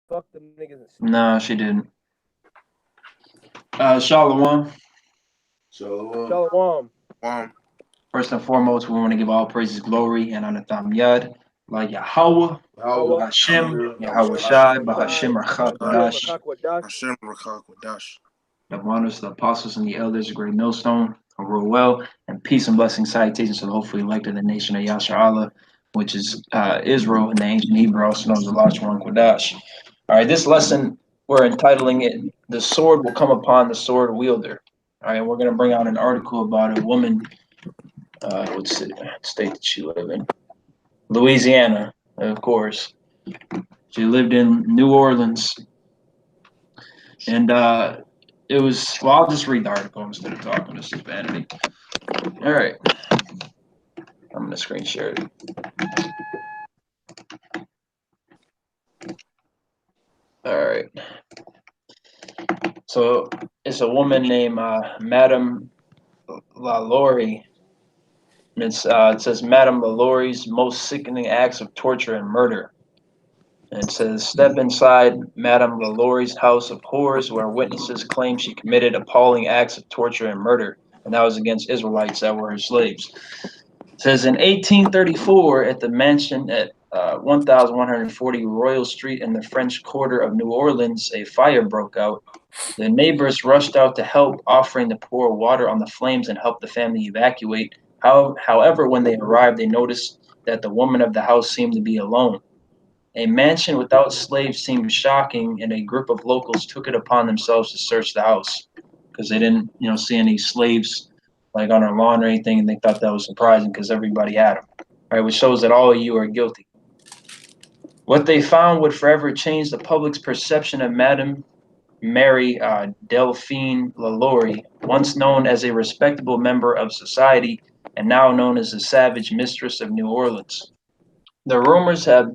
fucked them niggas and No, she didn't. Shalom. So, Shalom. First and foremost, we want to give all praises, glory, and honor Tham Yad, like Yahweh, Yahweh, Hashem, Yahweh Hashem, Shai, Yahweh Bahashem Shai, Rachak Bahashem, Wadash, Rakakwadash. Hashem Rakakwadash. the honors, the apostles, and the elders, a great millstone, a rule well, and peace and blessings, salutations to the hopefully elect of the nation of Yasher Allah, which is Israel in the ancient Hebrew, also known as the Lashon Kodash. All right, this lesson, we're entitling it, The Sword Will Come Upon the Sword Wielder. All right, we're going to bring out an article about a woman, what state did she live in? Louisiana, of course. She lived in New Orleans. And it was, well, I'll just read the article instead of talking. This is vanity. All right. I'm going to screen share it. All right. So it's a woman named Madame LaLaurie. And it says Madame LaLaurie's most sickening acts of torture and murder. And it says, step inside Madame LaLaurie's house of horrors where witnesses claim she committed appalling acts of torture and murder. And that was against Israelites that were her slaves. It says in 1834 at the mansion at 1140 Royal Street in the French Quarter of New Orleans, a fire broke out. The neighbors rushed out to help, offering to pour water on the flames and help the family evacuate. However, when they arrived, they noticed that the woman of the house seemed to be alone. A mansion without slaves seemed shocking, and a group of locals took it upon themselves to search the house because they didn't, see any slaves like on her lawn or anything, and they thought that was surprising because everybody had them. Right, which shows that all of you are guilty. What they found would forever change the public's perception of Madame Mary Delphine LaLaurie, once known as a respectable member of society and now known as the savage mistress of New Orleans. The rumors have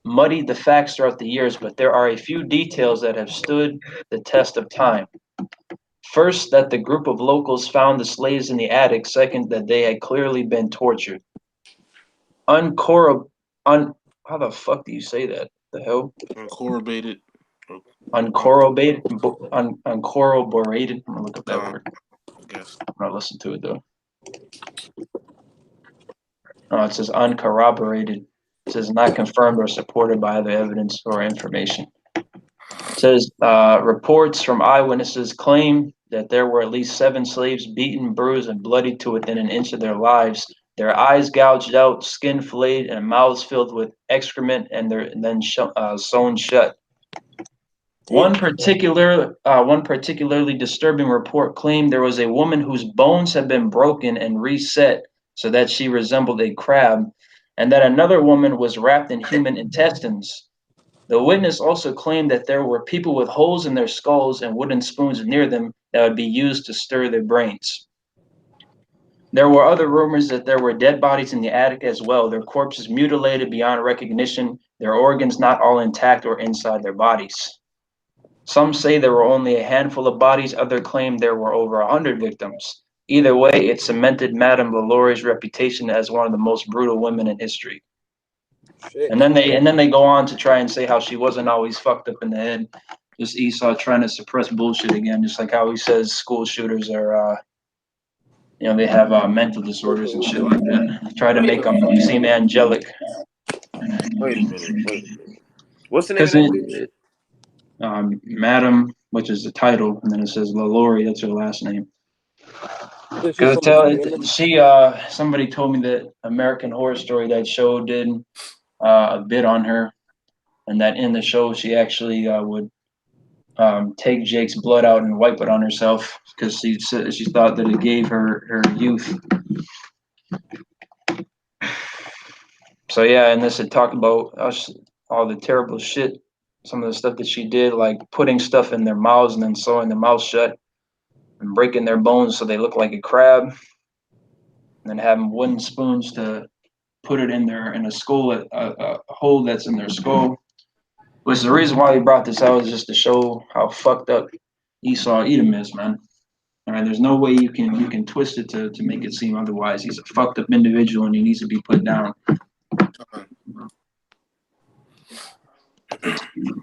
muddied the facts throughout the years, but there are a few details that have stood the test of time. First, that the group of locals found the slaves in the attic. Second, that they had clearly been tortured. How the fuck do you say that? The hell? Uncorroborated. Uncorroborated. Uncorroborated. I'm gonna look up that word. I guess. I'm not listening to it though. Oh, it says uncorroborated. It says not confirmed or supported by other evidence or information. It says reports from eyewitnesses claim that there were at least 7 slaves beaten, bruised, and bloodied to within an inch of their lives. Their eyes gouged out, skin filleted, and mouths filled with excrement, and then sewn shut. One particularly disturbing report claimed there was a woman whose bones had been broken and reset so that she resembled a crab, and that another woman was wrapped in human intestines. The witness also claimed that there were people with holes in their skulls and wooden spoons near them that would be used to stir their brains. There were other rumors that there were dead bodies in the attic as well, their corpses mutilated beyond recognition, their organs not all intact or inside their bodies. Some say there were only a handful of bodies, others claim there were over 100 victims. Either way, it cemented Madame LaLaurie's reputation as one of the most brutal women in history. Shit. And then they go on to try and say how she wasn't always fucked up in the head. Just Esau trying to suppress bullshit again, just like how he says school shooters are, they have mental disorders and shit like that. Try to make them seem angelic. Wait a minute. What's the name of Because that bitch? Madam, which is the title, and then it says LaLaurie, that's her last name. She's Because from Louisiana. somebody told me that American Horror Story, that show did a bit on her, and that in the show she actually would take Jake's blood out and wipe it on herself because she thought that it gave her youth. So yeah, and this had talked about all the terrible shit, some of the stuff that she did, like putting stuff in their mouths and then sewing their mouths shut and breaking their bones so they look like a crab, and then having wooden spoons to put it in a skull, a hole that's in their skull. Which the reason why we brought this out is just to show how fucked up Esau Edom is, man. All right, there's no way you can twist it to make it seem otherwise. He's a fucked up individual and he needs to be put down.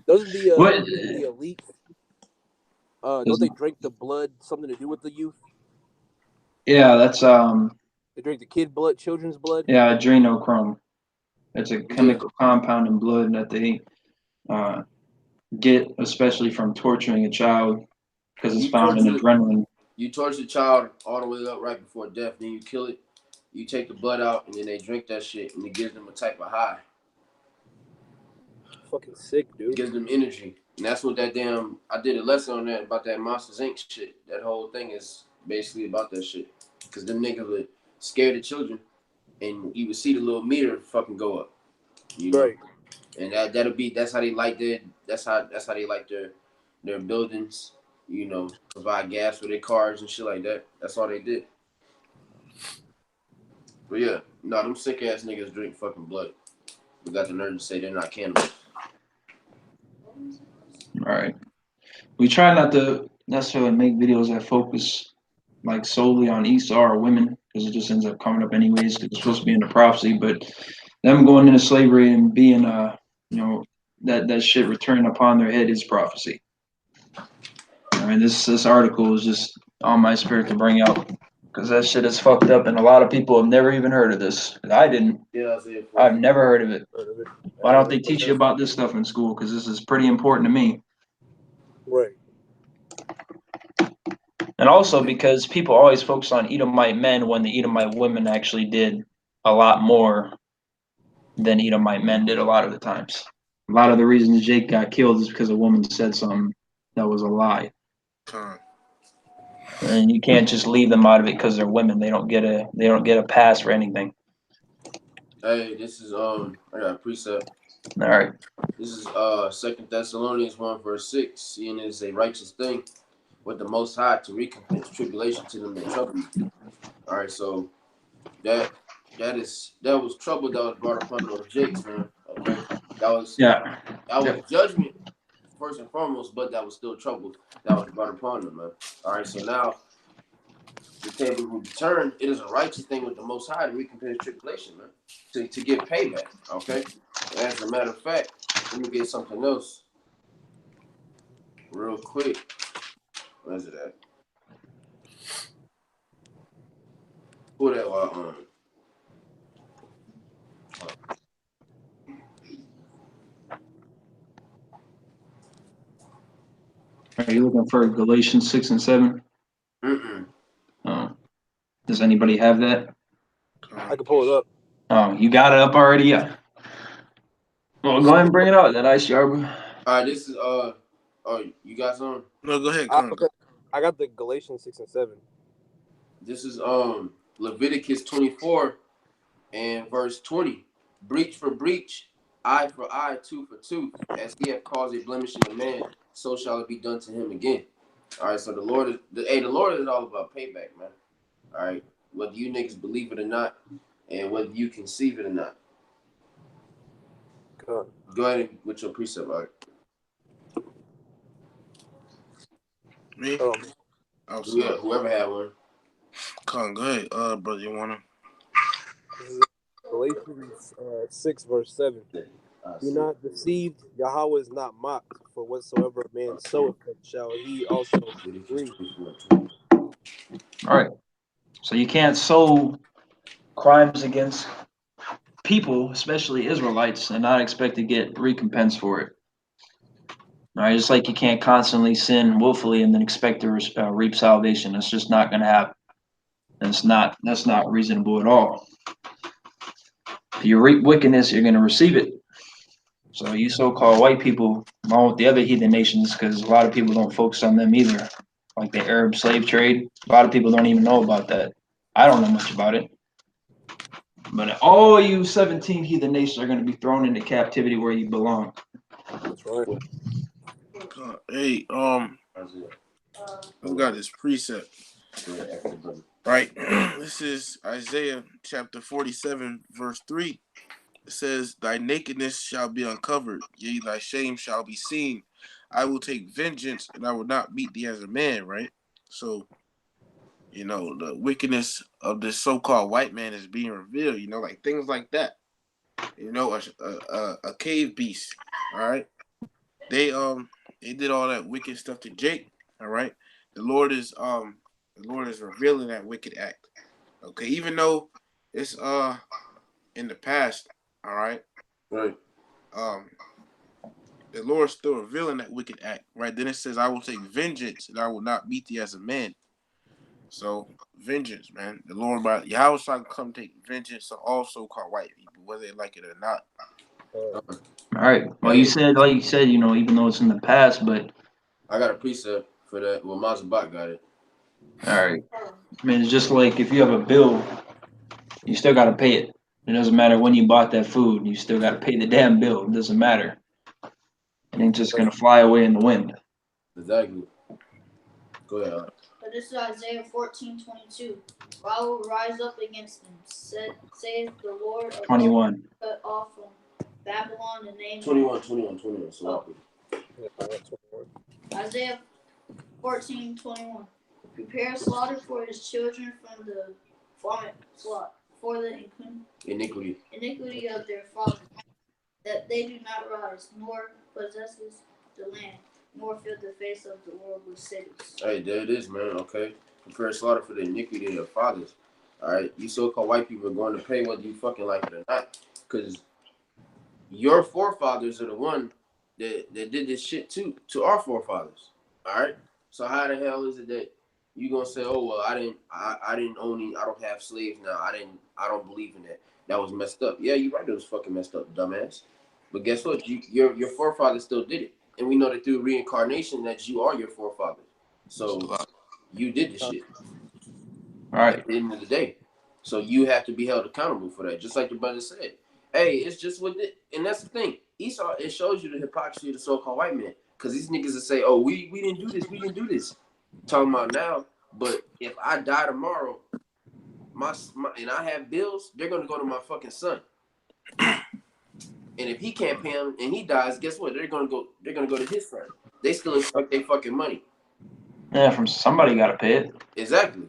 Doesn't the What? the elite don't they drink the blood? Something to do with the youth? Yeah, that's They drink the kid blood, children's blood. yeah, adrenochrome. It's a Yeah. chemical compound in blood that they uh, get, especially from torturing a child, because it's You found in torture adrenaline. you torture the child all the way up right before death, then you kill it. You take the blood out, and then they drink that shit, and it gives them a type of high. Fucking sick, It dude. gives them energy, and that's what that damn. I did a lesson on that about that Monsters Inc. shit. That whole thing is basically about that shit, because them niggas would scare the children, and you would see the little meter fucking go up, you know. Right. And that's how they like that's how they like their buildings, you know, provide gas for their cars and shit like that. That's all they did. But yeah, no, them sick ass niggas drink fucking blood. We got the nerve to say they're not cannibals. All right. We try not to necessarily make videos that focus like solely on Esau or women, because it just ends up coming up anyways, because it's supposed to be in the prophecy. But them going into slavery and being you know, that shit returning upon their head is prophecy. I mean, this article is just on my spirit to bring out, because that shit is fucked up, and a lot of people have never even heard of this. I didn't. Yeah, I see it. I've never heard of it. Heard of it. Why don't they teach you about this stuff in school? Because this is pretty important to me. Right. And also because people always focus on Edomite men when the Edomite women actually did a lot more than Edomite men did a lot of the times. A lot of the reasons Jake got killed is because a woman said something that was a lie. And you can't just leave them out of it because they're women. They don't get a pass for anything. Hey, this is I got a precept. All right. This is 2 Thessalonians 1 verse 6. Seeing it is a righteous thing with the Most High to recompense tribulation to them that trouble you. All right, so that was trouble that was brought upon those Jakes, man. Okay, Yeah. that was judgment first and foremost, but that was still trouble that was brought upon them, man. All right, so now the table will be turned. It is a righteous thing with the Most High to recompense tribulation, man, to get payback. Okay, as a matter of fact, let me get something else real quick. Where's it at? Pull that while on. Are you looking for Galatians 6 and 7? Does anybody have that? I can pull it up. Oh, you got it up already? Yeah. Well, go ahead and bring it out. That ice yard. All right, this is oh, you got some? No, go ahead. I got the Galatians 6 and 7. This is Leviticus 24 and verse 20. Breach for breach, eye for eye, tooth for tooth. As he hath caused a blemish in a man, so shall it be done to him again. All right, so the Lord is all about payback, man. All right, whether you niggas believe it or not, and whether you conceive it or not. God. Go ahead with your precept, all right? Me? Yeah, whoever had one. Con, go ahead, brother. You wanna? This is Galatians 6 verse 7. Be not deceived, Yahweh is not mocked, for whatsoever a man soweth shall he also reap. All right. So you can't sow crimes against people, especially Israelites, and not expect to get recompense for it. All right, just like you can't constantly sin willfully and then expect to reap salvation. That's just not going to happen. That's not reasonable at all. If you reap wickedness, you're going to receive it. So you so-called white people, along with the other heathen nations, because a lot of people don't focus on them either, like the Arab slave trade. A lot of people don't even know about that. I don't know much about it. But all you 17 heathen nations are going to be thrown into captivity where you belong. That's right. Hey, I've got this precept. Right. This is Isaiah chapter 47, verse 3. It says, thy nakedness shall be uncovered, yea, thy shame shall be seen. I will take vengeance, and I will not meet thee as a man, right? So, you know, the wickedness of this so-called white man is being revealed, you know, like things like that. You know, a cave beast, all right? they did all that wicked stuff to Jake. All right, the Lord is revealing that wicked act. Okay, even though it's in the past. All right, Right. um, the Lord is still revealing that wicked act. Right, then it says, "I will take vengeance, and I will not beat thee as a man." So vengeance, man. The Lord by Yahweh shall come take vengeance on all so-called white people, whether they like it or not. Uh, All right. Well, Hey, you said, like you said, you know, even though it's in the past, but I got a precept for that. Well, Mazabak got it. all right. I mean, it's just like if you have a bill, you still got to pay it. It doesn't matter when you bought that food, you still got to pay the damn bill. It doesn't matter. It ain't just gonna fly away in the wind. Exactly. Go ahead. But this is Isaiah 14:22. For I will rise up against them, saith the Lord of hosts, 21. cut off from Babylon the name 21. So Isaiah 14:21. Prepare slaughter for his children from the slaughter, for the iniquity of their fathers, that they do not rise, nor possesses the land, nor fill the face of the world with cities. hey, there it is, man. Okay. Prepare slaughter for the iniquity of their fathers. All right. You so-called white people are going to pay whether you fucking like it or not. Because your forefathers are the one that did this shit to our forefathers. All right. So how the hell is it that you gonna say, oh well, I don't have slaves now. I don't believe in that. That was messed up. Yeah, you right. It was fucking messed up, dumbass. But guess what? Your forefathers still did it, and we know that through reincarnation that you are your forefathers. So you did the shit All right. at the end of the day. So you have to be held accountable for that. Just like the brother said. Hey, it's just with it. And that's the thing. Esau, it shows you the hypocrisy of the so-called white man. Because these niggas will say, oh, we didn't do this. We didn't do this. Talking about now. But if I die tomorrow, my and I have bills, they're going to go to my fucking son. And if he can't pay him and he dies, guess what? They're gonna go to his son. They still expect their fucking money. Yeah, from somebody got to pay it. Exactly.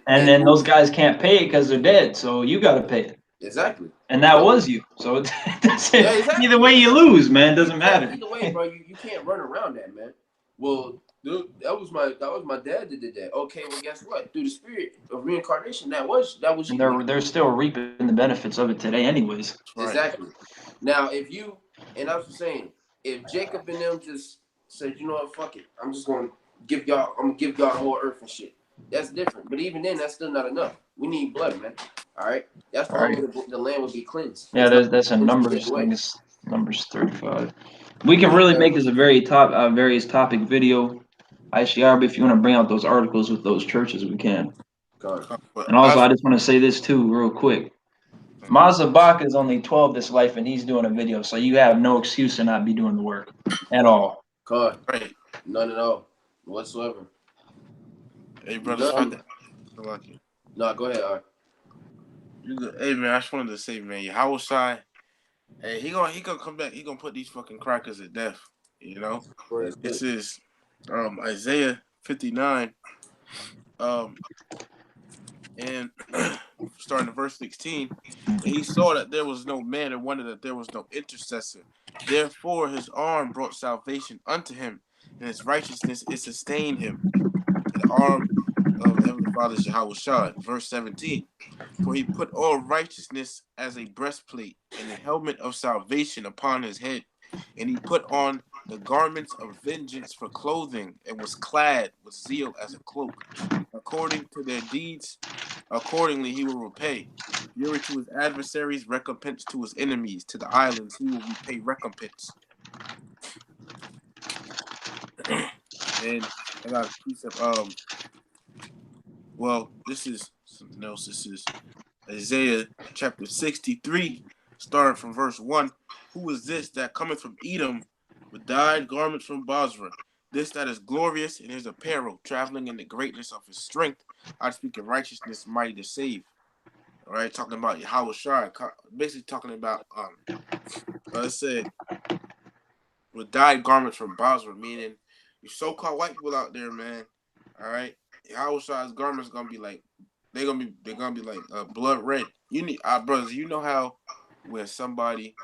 And then those guys can't pay it because they're dead, so you got to pay it. Exactly. And that was you. So that's it. Yeah, exactly. Either way you lose, man. It doesn't matter. Either way, bro, you can't run around that, man. Well, dude, that was my dad that did that. Okay, well, guess what? Through the spirit of reincarnation, that was And you. they're still reaping the benefits of it today, anyways. Exactly. Now, if you and I was saying, if Jacob and them just said, you know what, fuck it, I'm gonna give y'all the whole earth and shit. That's different. But even then, that's still not enough. We need blood, man. All right. That's the All only right. way the land would be cleansed. Yeah, that's in Numbers. I think it's Numbers 35. We can really make this a various topic video. ICRB, if you want to bring out those articles with those churches, we can. And also, I just want to say this too, real quick. Mazabak is only 12 this life, and he's doing a video, so you have no excuse to not be doing the work at all. God, none at all, whatsoever. Hey, brother, No, go ahead, Art. Hey, man, I just wanted to say, man, Yahweh Shai, hey, he gonna come back. He gonna put these fucking crackers to death. You know, this is Isaiah 59, and starting at verse 16. And he saw that there was no man and wondered that there was no intercessor. Therefore, his arm brought salvation unto him, and his righteousness it sustained him. And the arm of Heavenly Father is Yahweh Shai. Verse 17. For he put all righteousness as a breastplate and a helmet of salvation upon his head. And he put on the garments of vengeance for clothing and was clad with zeal as a cloak. According to their deeds, accordingly he will repay. Fury to his adversaries, recompense to his enemies. To the islands he will repay recompense. And I got a precept. Well, this is something else. This is Isaiah chapter 63, starting from verse 1. Who is this that cometh from Edom with dyed garments from Basra? This that is glorious in his apparel, traveling in the greatness of his strength. I speak in righteousness, mighty to save. All right, talking about Yahweh Shai, basically talking about it said with dyed garments from Basra, meaning you so-called white people out there, man. All right, Yahweh Shai's garments gonna be like they're gonna be like blood red. You need brothers, you know how when somebody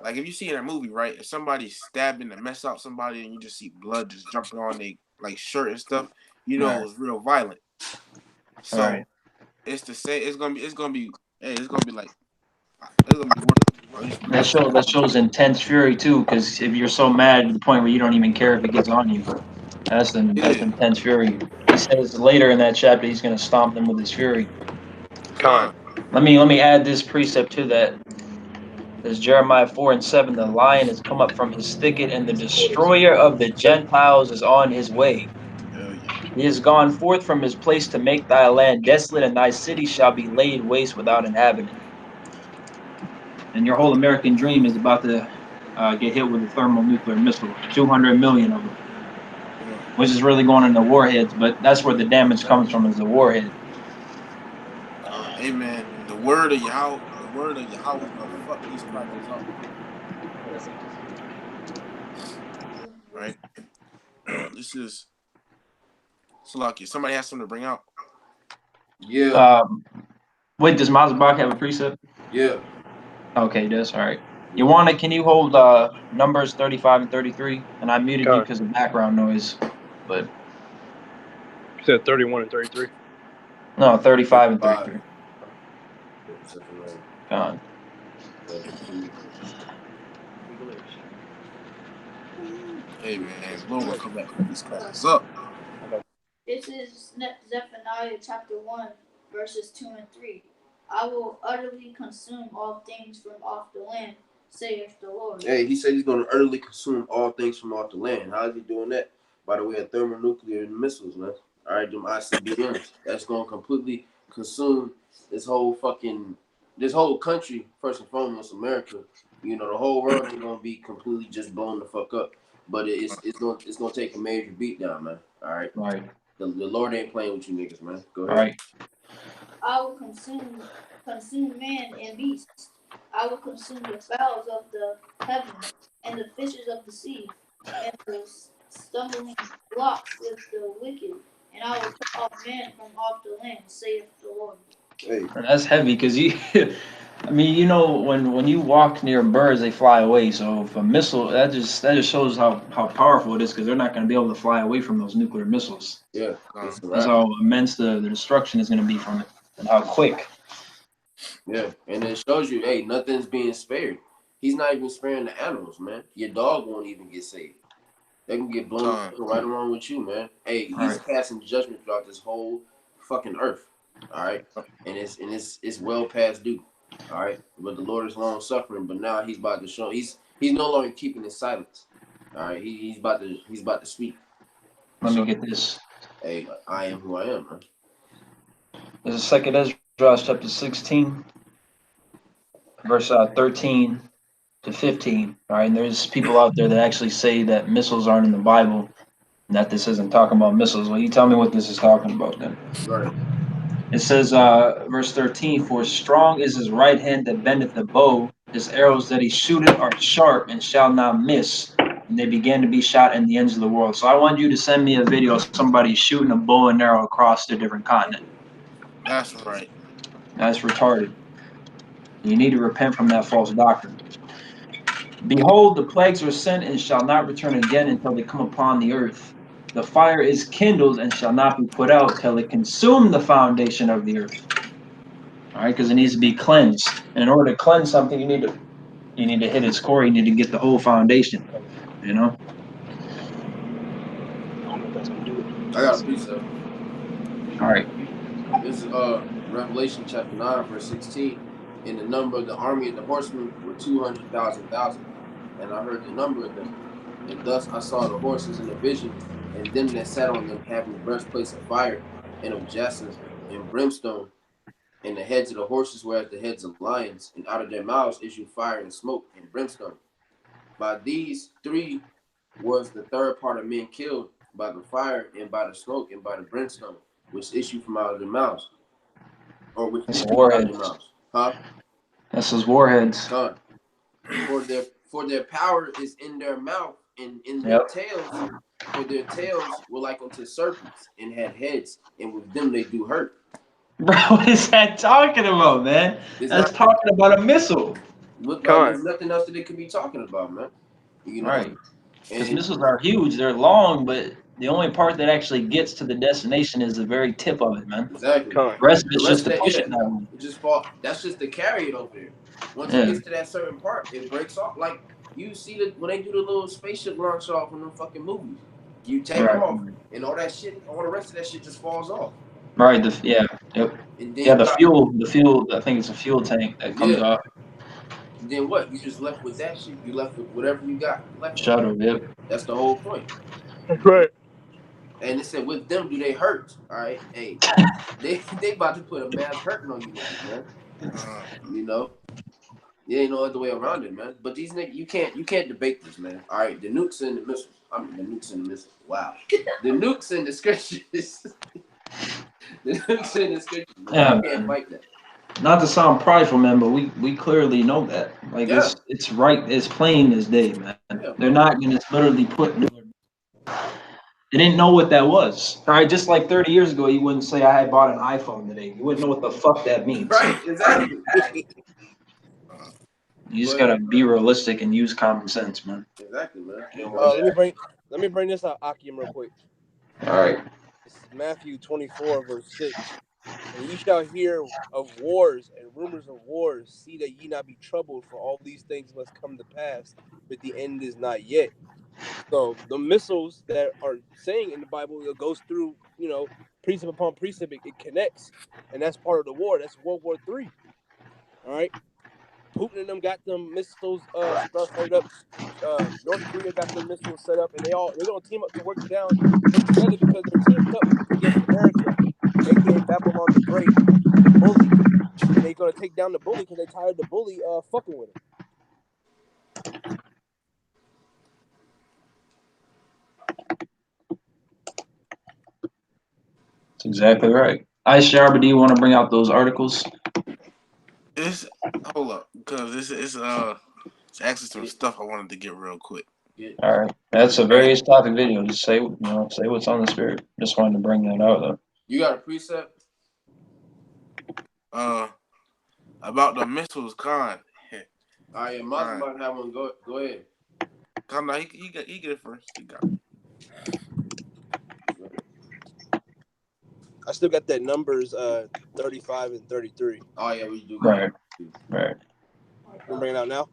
like if you see in a movie, right, if somebody's stabbing to mess up somebody and you just see blood just jumping on their like shirt and stuff, you know Right. it was real violent. All right. So it's the same. It's gonna be. Hey, it's gonna be like it's gonna be worse. Or at least more so. That shows intense fury too, because if you're so mad to the point where you don't even care if it gets on you, that's Yeah. intense fury. He says later in that chapter he's going to stomp them with his fury. Con. Let me add this precept to that. There's Jeremiah 4:7. The lion has come up from his thicket, and the destroyer of the Gentiles is on his way. Hell yeah. He has gone forth from his place to make thy land desolate, and thy city shall be laid waste without inhabitant. And your whole American dream is about to get hit with a thermonuclear missile, 200 million of them, which is really going into warheads. But that's where the damage comes from, is the warhead. Amen. The word of Yahweh is gonna fuck these crackers up. Right? This is Salakia. Somebody has something to bring out. Yeah. Wait, does Mazbach have a precept? Yeah. Okay, that's all right. You want it? Can you hold numbers 35 and 33? And I muted you because of background noise. But You said 31 and 33. no, 35 and 5. 33. Second line. God. Hey man, the Lord gonna come back and fuck these crackers up. This is Zephaniah chapter 1, verses 2 and 3. I will utterly consume all things from off the land, saith the Lord. Hey, he said he's going to utterly consume all things from off the land. How is he doing that? By the way of thermonuclear missiles, man. All right, them ICBMs. That's going to completely consume this whole country, first and foremost, America. You know, the whole world ain't going to be completely just blown the fuck up. But it's going to take a major beat down, man. All right? Right. The Lord ain't playing with you niggas, man. Go ahead. All right. I will consume man and beast. I will consume the fowls of the heaven and the fishes of the sea, and the stumbling blocks with the wicked, and I will cut off man from off the land, saith the Lord. Hey. And that's heavy because you, I mean, you know, when you walk near birds, they fly away. So if a missile, that just shows how powerful it is, because they're not going to be able to fly away from those nuclear missiles. Yeah. That's how immense the destruction is going to be from it, and how quick. Yeah, and it shows you, hey, nothing's being spared. He's not even sparing the animals, man. Your dog won't even get saved. They can get blown right along with you, man. Hey, he's casting judgment throughout this whole fucking earth. All right, and it's well past due. All right, but the Lord is long suffering. But now he's about to show he's no longer keeping his silence. All right, he's about to speak. Let me get this. Hey, I am who I am, man. This is 2 Ezra chapter 16, verse 13 to 15. All right, and there's people out there that actually say that missiles aren't in the Bible, and that this isn't talking about missiles. Well, you tell me what this is talking about then. Right. It says, verse 13, for strong is his right hand that bendeth the bow, his arrows that he shooteth are sharp and shall not miss, and they began to be shot in the ends of the world. So I want you to send me a video of somebody shooting a bow and arrow across a different continent. That's right. That's retarded. You need to repent from that false doctrine. Behold, the plagues are sent and shall not return again until they come upon the earth. The fire is kindled and shall not be put out till it consume the foundation of the earth. All right, because it needs to be cleansed. And in order to cleanse something, you need to hit its core. You need to get the whole foundation. You know. I got a precept. All right. This is Revelation chapter 9, verse 16. And the number of the army of the horsemen were 200,000. And I heard the number of them. And thus I saw the horses in a vision, and them that sat on them having breastplates of fire, and of jacinth and brimstone. And the heads of the horses were as the heads of lions, and out of their mouths issued fire and smoke and brimstone. By these three was the third part of men killed, by the fire and by the smoke and by the brimstone, which issue from out of their mouths. Or which That's issue out of their mouths. Huh? That's those warheads. God. For their power is in their mouth and in their tails. For their tails were like unto serpents and had heads, and with them they do hurt. Bro, what is that talking about, man? That's talking about a missile. There's nothing else that they could be talking about, man. You know, Right. Because and missiles are huge, they're long, but the only part that actually gets to the destination is the very tip of it, man. exactly. The rest of The it's rest just of to that, push it that way. it just fall. That's just to carry it over there. Once it Yeah. gets to that certain part, it breaks off. Like you see that when they do the little spaceship launch off in them fucking movies, you take Right. off, and all that shit, all the rest of that shit just falls off. Right. Yeah. Yep. And then Yeah. you The got fuel. The fuel. I think it's a fuel tank that comes yeah. off. And then what? You just left with that shit. You left with whatever you got left over. Shuttle. Yep. That's the whole point. Right. And it said, with them, do they hurt? All right, hey, they about to put a mass hurting on you niggas, man. You know, there ain't no other way around it, man. But these niggas, you can't debate this, man. All right, the nukes and the missiles. I mean, the nukes and the missiles. Wow, the nukes and the scriptures. The nukes and the scriptures. Man. Yeah, You can't man. fight that. Not to sound prideful, man, but we clearly know that. Like Yeah. it's right. It's plain as day, man. Yeah, They're not gonna literally put. They didn't know what that was. All right, just like 30 years ago, you wouldn't say I had bought an iPhone today. You wouldn't know what the fuck that means. right, exactly. You just gotta be realistic and use common sense, man. Exactly, man. Let me bring this out, Akim, real quick. All right. This is Matthew 24, verse 6. And ye shall hear of wars and rumors of wars. See that ye not be troubled, for all these things must come to pass, but the end is not yet. So the missiles that are saying in the Bible, it goes through, precept upon precept, it connects. And that's part of the war. That's World War III. All right. Putin and them got them missiles started up. North Korea got their missiles set up, and they're gonna team up to work together because they're teamed up against America, aka Babylon the Great, the bully, and they're gonna take down the bully because they tired of the bully fucking with him. That's exactly right. Ice Sharba, do you want to bring out those articles? It's hold up, because it's actually some stuff I wanted to get real quick. All right. That's a various topic video. Just say what's on the spirit. Just wanted to bring that out though. You got a precept? About the missiles, Khan. All right, Mazda about to have one. Go ahead. Khan, no, he get it first. He got it. I still got that numbers 35 and 33. Oh yeah, we do. Right. Right. You bring it out now?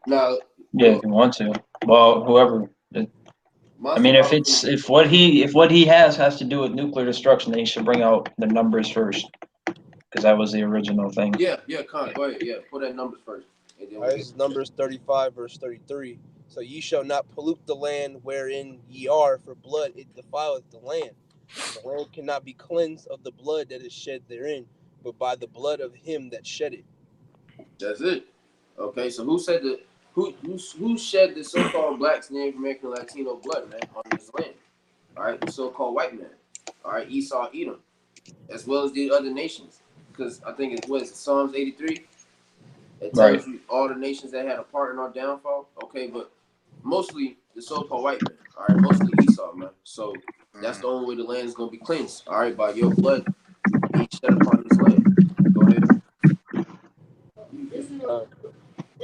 No. Yeah, if you want to. Well, whoever. I mean, if what he has to do with nuclear destruction, then he should bring out the numbers first, because that was the original thing. Yeah, Con, go ahead. Yeah, put that numbers first. This is Numbers 35, verse 33. So ye shall not pollute the land wherein ye are, for blood it defileth the land. The land cannot be cleansed of the blood that is shed therein, but by the blood of him that shed it. That's it. Okay, so who shed the so-called blacks, Native American, Latino blood, man, on this land? All right, the so-called white man. All right, Esau, Edom, as well as the other nations. Because I think it was Psalms 83. It tells you all the nations that had a part in our downfall. Okay, but mostly the so-called white man. All right, mostly Esau, man. So that's the only way the land is going to be cleansed. All right, by your blood being shed upon this land. Go ahead. This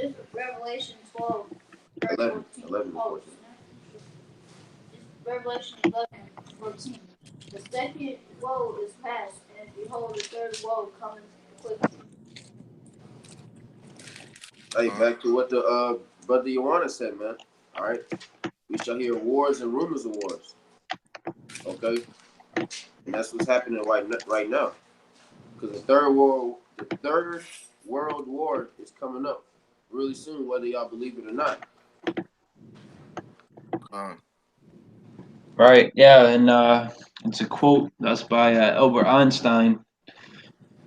is Revelation 12, verse 11, 14. 11 Revelation 11, 14. The second woe is past, and behold, the third woe cometh quickly. Hey, back to what the brother Ioana said, man. All right, we shall hear wars and rumors of wars. Okay, and that's what's happening right now. Because the third world war is coming up really soon, whether y'all believe it or not. Right. Yeah, and it's a quote that's by Albert Einstein.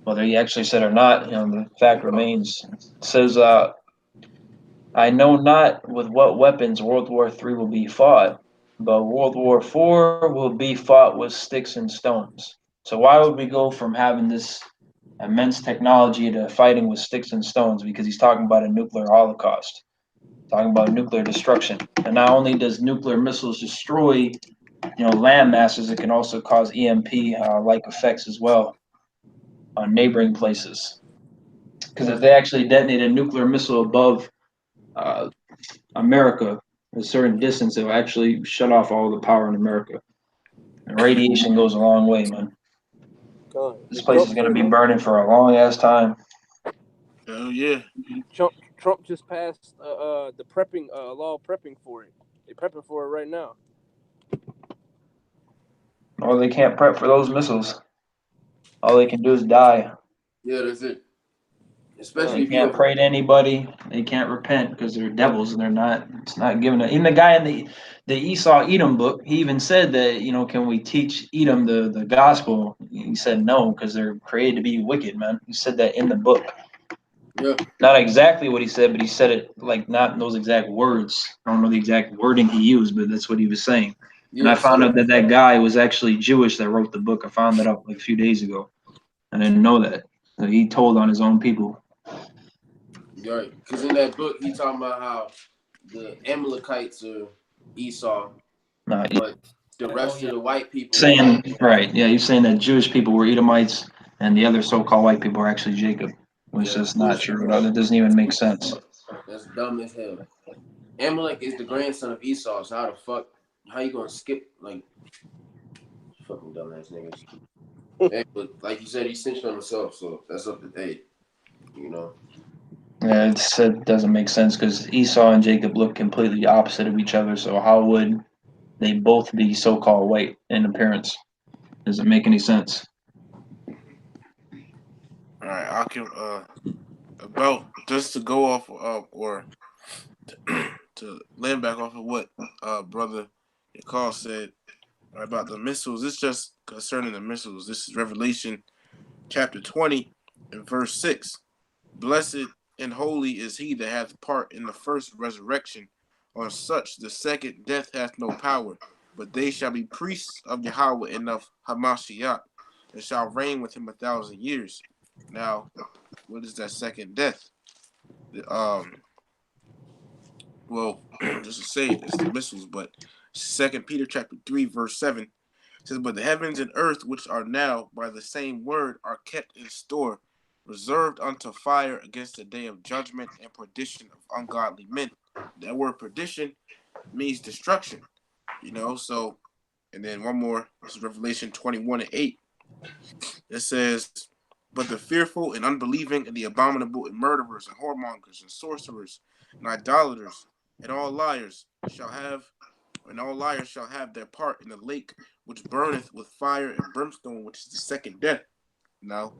Whether he actually said or not, the fact remains. It says, "I know not with what weapons World War III will be fought, but World War IV will be fought with sticks and stones." So why would we go from having this immense technology to fighting with sticks and stones? Because he's talking about a nuclear holocaust, talking about nuclear destruction. And not only does nuclear missiles destroy, land masses, it can also cause EMP like effects as well on neighboring places. Because if they actually detonate a nuclear missile above America a certain distance, it will actually shut off all the power in America. And radiation goes a long way, man. This place is going to be burning for a long ass time. Oh yeah. Trump just passed the prepping law prepping for it. They're prepping for it right now. Or they can't prep for those missiles. All they can do is die. Yeah, that's it. Especially They can't pray to anybody. They can't repent because they're devils and they're not. It's not given. Even the guy in the Esau Edom book, he even said that, you know, can we teach Edom the gospel? He said no because they're created to be wicked, man. He said that in the book. Yeah. Not exactly what he said, but he said it like not in those exact words. I don't know the exact wording he used, but that's what he was saying. Yeah, and I found out that that guy was actually Jewish that wrote the book. I found that out like a few days ago. I didn't know that. So he told on his own people. Right, because in that book he talking about how the Amalekites are Esau, but the rest of the white people saying right, yeah, he's saying that Jewish people were Edomites and the other so-called white people are actually Jacob, which is not true. That doesn't even make sense. That's dumb as hell. Amalek is the grandson of Esau, so how you gonna skip like fucking dumbass niggas? Hey, but like you said, he cinched on himself, so that's up to date, you know. Yeah, it doesn't make sense because Esau and Jacob look completely opposite of each other. So how would they both be so-called white in appearance? Doesn't make any sense. All right, I can about just to go off or to land back off of what brother Yakal said about the missiles. It's just concerning the missiles. This is Revelation chapter 20 and verse 6. Blessed and holy is he that hath part in the first resurrection. On such the second death hath no power, but they shall be priests of Yahweh and of Hamashiach, and shall reign with him 1,000 years. Now, what is that second death? Well, just to say it, it's the missiles, but 2 Peter chapter 3, verse 7 says, but the heavens and earth which are now by the same word are kept in store, reserved unto fire against the day of judgment and perdition of ungodly men. That word perdition means destruction, you know. So, and then one more, this is Revelation 21 and 8. It says, but the fearful and unbelieving and the abominable and murderers and whoremongers and sorcerers and idolaters and all liars shall have their part in the lake which burneth with fire and brimstone, which is the second death. Now,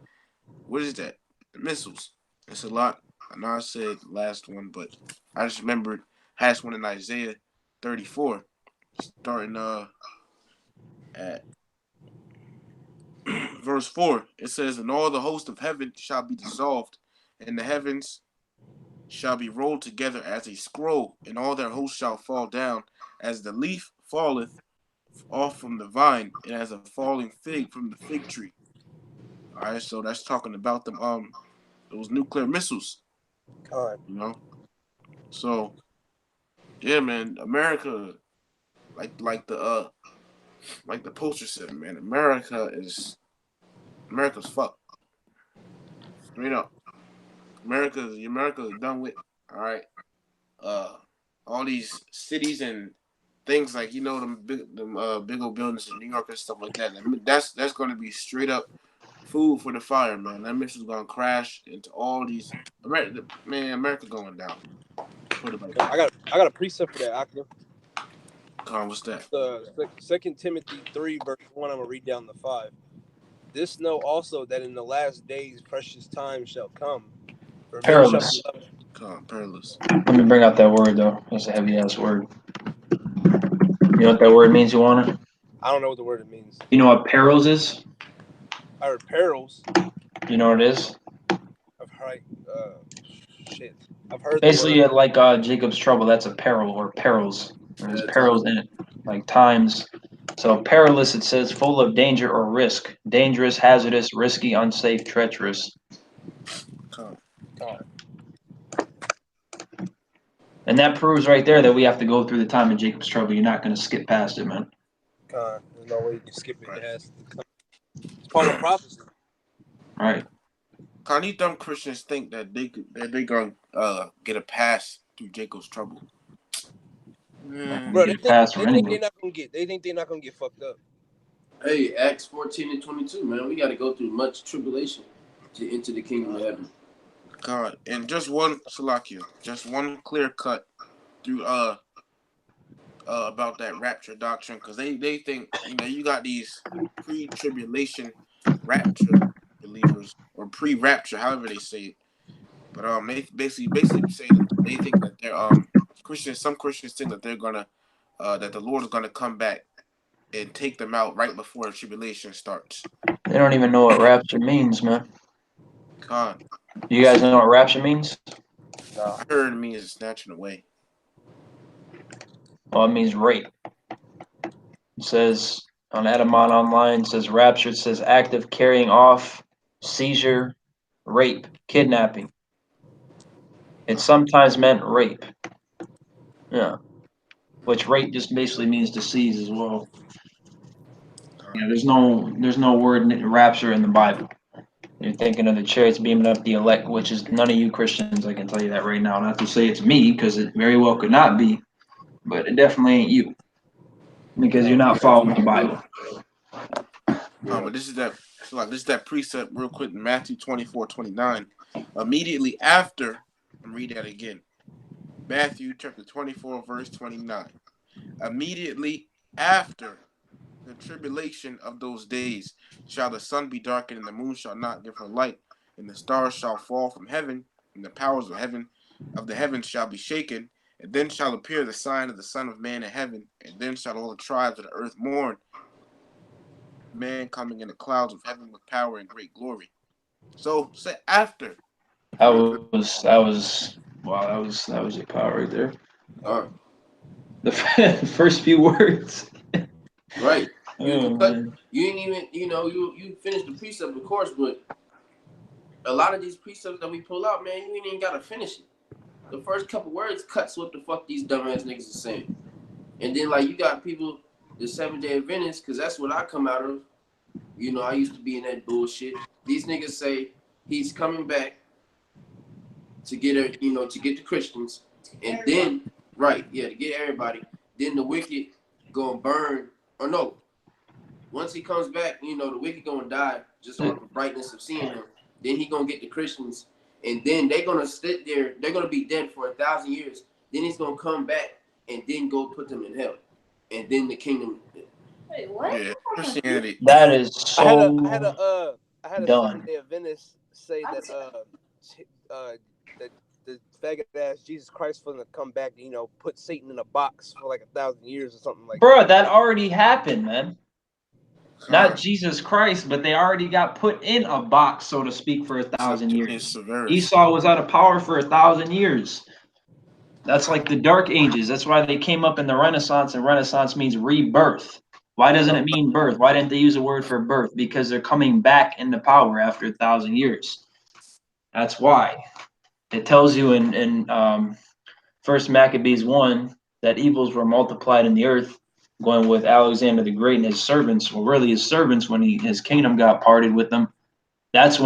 what is that? The missiles. It's a lot. I know I said last one, but I just remembered last one in Isaiah 34, starting at verse 4. It says, and all the host of heaven shall be dissolved, and the heavens shall be rolled together as a scroll, and all their hosts shall fall down, as the leaf falleth off from the vine, and as a falling fig from the fig tree. All right, so that's talking about them those nuclear missiles. God. You know, so yeah, man, America, like the poster said, man, America's fucked. Straight up, America's done with. All right, all these cities and things like, you know, them big old buildings in New York and stuff like that. That's going to be straight up food for the fire, man. That mission's gonna crash into all these. America going down. Put it like that. I got a precept for that, Akna. What's that? The 2 Timothy 3 verse 1. I'm gonna read down the 5. This know also that in the last days precious times shall come. For men shall Perilous. be Perilous. Let me bring out that word though. That's a heavy ass word. You know what that word means, you wanna? I don't know what the word it means. You know what perils is? I heard perils. You know what it is? I've heard shit. I've heard Basically, the word. like Jacob's trouble, that's a peril or perils. There's perils in it, like times. So perilous, it says full of danger or risk, dangerous, hazardous, risky, unsafe, treacherous. And that proves right there that we have to go through the time of Jacob's trouble. You're not going to skip past it, man. There's no way you can skip it. Right. It has to come. It's part of prophecy. Right. Can these dumb Christians think that they gonna get a pass through Jacob's trouble? Bro, Get a pass from anywhere. they think they're not gonna get fucked up. Hey, Acts 14 and 22, man. We got to go through much tribulation to enter the kingdom of heaven. God, and just one Salakia, just one clear cut through about that rapture doctrine, because they think, you got these pre-tribulation rapture believers, or pre-rapture, however they say it. But they basically say that they think that they're Christians. Some Christians think that they're gonna that the Lord is gonna come back and take them out right before the tribulation starts. They don't even know what rapture means, man. God, You guys know what rapture means? Nah. I heard it means snatching away. Well, it means rape. It says on Edamon Online, it says rapture, it says active carrying off, seizure, rape, kidnapping. It sometimes meant rape. Yeah. Which rape just basically means to seize as well. Yeah, there's no word rapture in the Bible. You're thinking of the chariots beaming up the elect, which is none of you Christians. I can tell you that right now. Not to say it's me, because it very well could not be, but it definitely ain't you, because you're not following the Bible. But this is that precept real quick in Matthew 24:29. Immediately after, I'm read that again. Matthew chapter 24, verse 29. Immediately after the tribulation of those days shall the sun be darkened, and the moon shall not give her light, and the stars shall fall from heaven, and the powers of the heavens shall be shaken. And then shall appear the sign of the Son of Man in heaven, and then shall all the tribes of the earth mourn, man coming in the clouds of heaven with power and great glory. So say after. That was your power right there. All right. The first few words. Right. Oh man. You ain't even, you finished the precept, of course, but a lot of these precepts that we pull out, man, you ain't even got to finish it. The first couple words cuts what the fuck these dumbass niggas are saying. And then, like, you got people, the 7-day Adventists, because that's what I come out of. I used to be in that bullshit. These niggas say he's coming back to get to get the Christians. And then, to get everybody. Then the wicked gonna burn, or no. Once he comes back, the wicked gonna die just on the brightness of seeing him. Then he gonna get the Christians, and then they're gonna sit there. They're gonna be dead for 1,000 years. Then he's gonna come back and then go put them in hell, and then the kingdom. Wait, what? Yeah, Christianity. That is so I had a done. 7-day Adventist say that that the faggot ass Jesus Christ was gonna come back and put Satan in a box for like 1,000 years or something like Bro, that. that already happened, man. Not God, Jesus Christ, but they already got put in a box, so to speak, for 1,000 years. Severus. Esau was out of power for 1,000 years. That's like the Dark Ages. That's why they came up in the Renaissance, and Renaissance means rebirth. Why doesn't it mean birth? Why didn't they use a word for birth? Because they're coming back into power after 1,000 years. That's why. It tells you in First Maccabees 1 that evils were multiplied in the earth, going with Alexander the Great and his servants. Well, really his servants, when his kingdom got parted with them. That's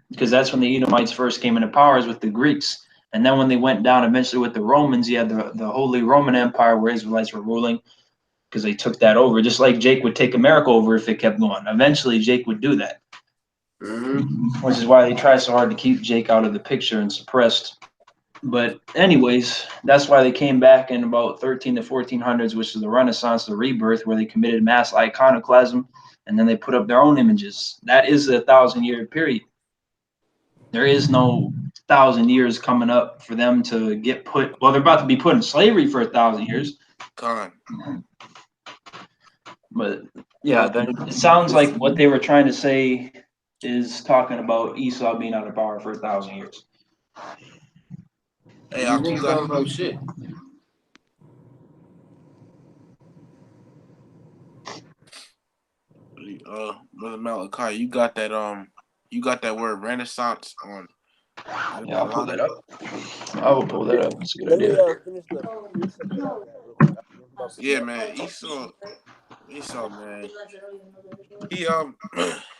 because that's when the Edomites first came into power, is with the Greeks. And then when they went down eventually with the Romans, you had the Holy Roman Empire where Israelites were ruling, because they took that over. Just like Jake would take America over if it kept going. Eventually, Jake would do that. Mm-hmm. Which is why they try so hard to keep Jake out of the picture and suppressed. But anyways, that's why they came back in about 13 to 1400s, which is the Renaissance, the rebirth, where they committed mass iconoclasm, and then they put up their own images. That is a 1,000-year period. There is no 1,000 years coming up for them to get put. Well, they're about to be put in slavery for 1,000 years. God. But yeah, it sounds like what they were trying to say is talking about Esau being out of power for 1,000 years. Hey, These niggas don't know shit. Brother Malachi, you got that word Renaissance on. Yeah, I'll pull that up. I will pull that up. That's a good Let me idea. finish the precept that I got real quick. Yeah, man, Esau, man. He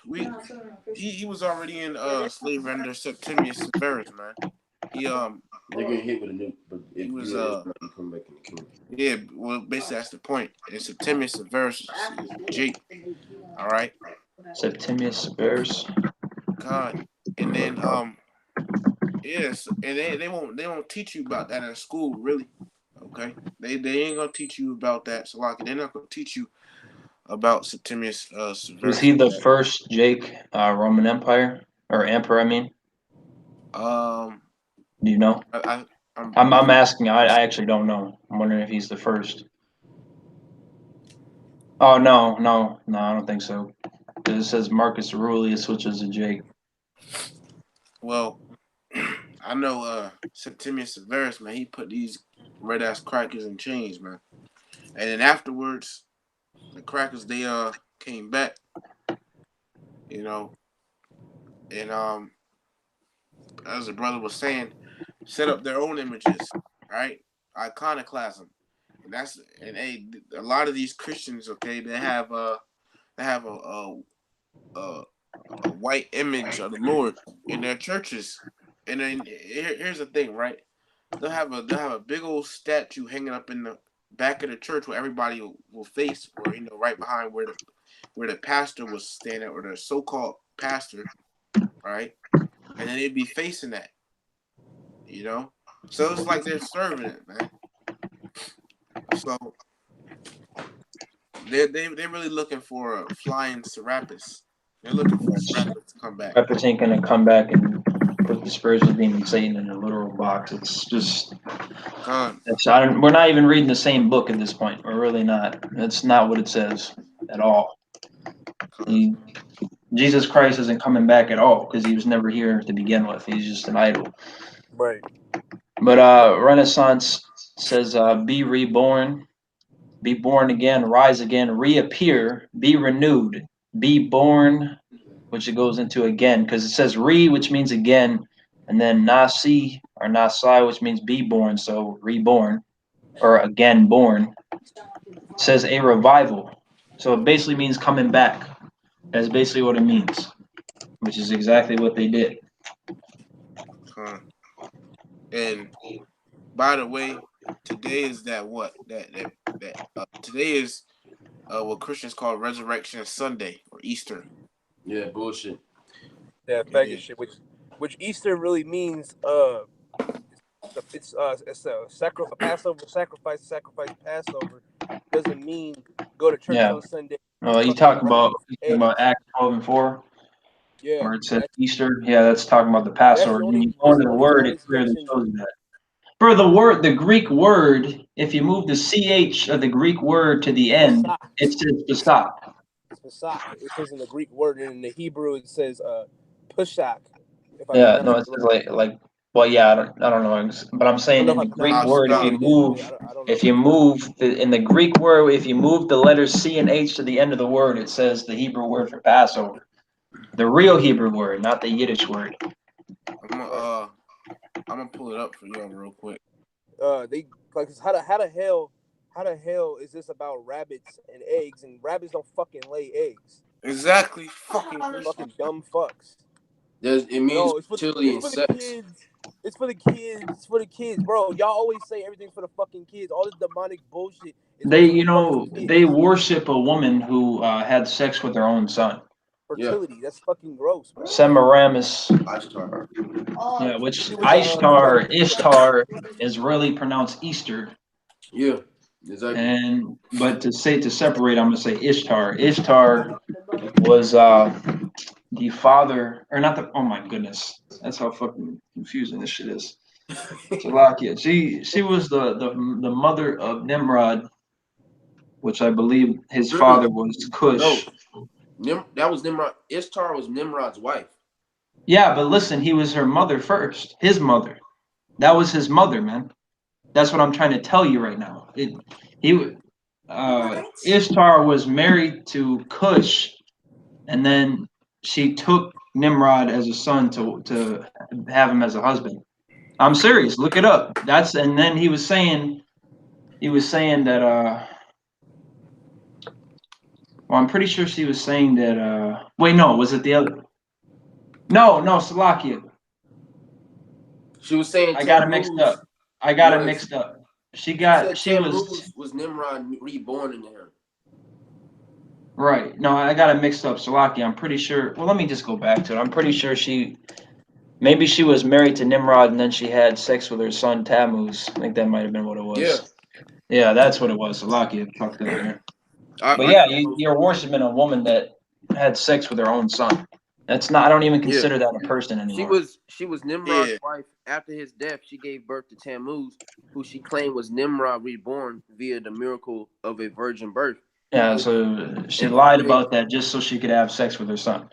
we he was already in slavery under Septimius Severus, man. They're getting hit with a nuke, but he if was you Israel, you come back in the kingdom. yeah, well basically that's the point. And Septimius Severus is Jake. All right. Septimius Severus. God. And then yes, and they won't teach you about that in school, really. Okay. They ain't gonna teach you about that, Salaki. They're not gonna teach you about Septimius Was Severus he like the that. first Jake Roman Empire or emperor? I mean, Um do you know? I I'm I'm asking. I actually don't know. I'm wondering if he's the first. Oh no, I don't think so. It says Marcus Aurelius, which is a Jake. well I know Septimius Severus, man, he put these red ass crackers in chains, man. And then afterwards, the crackers they came back, you know, and as the brother was saying, set up their own images, right? Iconoclasm. And a lot of these Christians, okay, they have a, a white image of the Lord in their churches. And then here's the thing, right? They'll have a big old statue hanging up in the back of the church where everybody will face, or right behind where the pastor was standing, or the so-called pastor, right? And then they'd be facing that, you know. So it's like they're serving it, man. So they're really looking for a flying Serapis. They're looking for Serapis to come back. Raptors ain't gonna come back and put the spiritual demon Satan in a literal box. It's just Con, we're not even reading the same book at this point. We're really not. That's not what it says at all. con, Jesus Christ isn't coming back at all because he was never here to begin with. He's just an idol. Right. But Renaissance says, "Be reborn, be born again, rise again, reappear, be renewed, be born," which it goes into again because it says "re," which means again, and then "nasi" or "nasai," which means be born. So reborn or again born. It says a revival. So it basically means coming back. That's basically what it means, which is exactly what they did. con. And by the way, today is today is what Christians call Resurrection Sunday or Easter. Yeah, bullshit. Yeah, It faggot is. shit. Which Easter really means it's a Passover sacrifice Passover doesn't mean go to church Yeah. on Sunday Well, fucking you talk about eggs. Acts 12:4, Yeah, where it says Easter. Yeah, that's talking about the Passover. When you go that's into the the only word, it clearly translation. shows you that. For the word, the Greek word, if you move the ch of the Greek word to the It's end, Pesach. it says Pesach. It's Pesach. It says in the Greek word, and in the Hebrew it says Pushak. If I Yeah, pronounce no, it it right. says like. Well, yeah, I don't know, but I'm I don't saying know if in I the pronounced Greek it word, correctly if or you Ashkan. you did. move, I don't know. if you move in the Greek word, if you move the letters C and H to the end of the word, it says the Hebrew word for Passover, the real Hebrew word, not the Yiddish word. I'm gonna Right. uh I'm gonna pull it up for y'all real quick. They like how the hell is this about rabbits and eggs? And rabbits don't fucking lay eggs. Exactly, fucking Christian. Fucking dumb fucks. It means No, fertility and it's for the sex. kids. It's for the kids. It's for the kids, bro. Y'all always say everything's for the fucking kids. All this demonic bullshit is always for the fucking They kids. worship a woman who had sex with her own son. Yeah, Fertility. That's fucking gross, bro. Semiramis, Ishtar. yeah, which She was a Ishtar is really pronounced Easter. Yeah, exactly. But to separate, I'm gonna say Ishtar. Ishtar was the father, or not the. Oh my goodness, that's how fucking confusing this shit is. Salakia. She was the mother of Nimrod, which I believe his Mm-mm. father was No, Cush. That was Nimrod. Ishtar was Nimrod's wife. Yeah, but listen, he was her mother first. His mother. That was his mother, man. That's what I'm trying to tell you right now. Ishtar was married to Cush, and then she took Nimrod as a son to have him as a husband. I'm serious. Look it up. And then he was saying that Well, I'm pretty sure she was saying that. Wait, no, was it the other? No, Salakia. She was saying I got it mixed Tammuz up. I got it was. mixed up. She said She was Tammuz was Nimrod reborn into him. right. No, I got it mixed up. Salakia. I'm pretty sure. Well, let me just go back to it. I'm pretty sure maybe she was married to Nimrod and then she had sex with her son Tammuz. I think that might have been what it Yeah. was. Yeah, that's what it was. Salakia fucked up there. But I yeah, got both you're of them. worshiping a woman that had sex with her own son. That's not. I don't even Yeah. consider that a person anymore. She was Nimrod's Yeah. wife. After his death, she gave birth to Tammuz, who she claimed was Nimrod reborn via the miracle of a virgin birth. Yeah, Which, so she and lied from a about that just so she could have sex with her son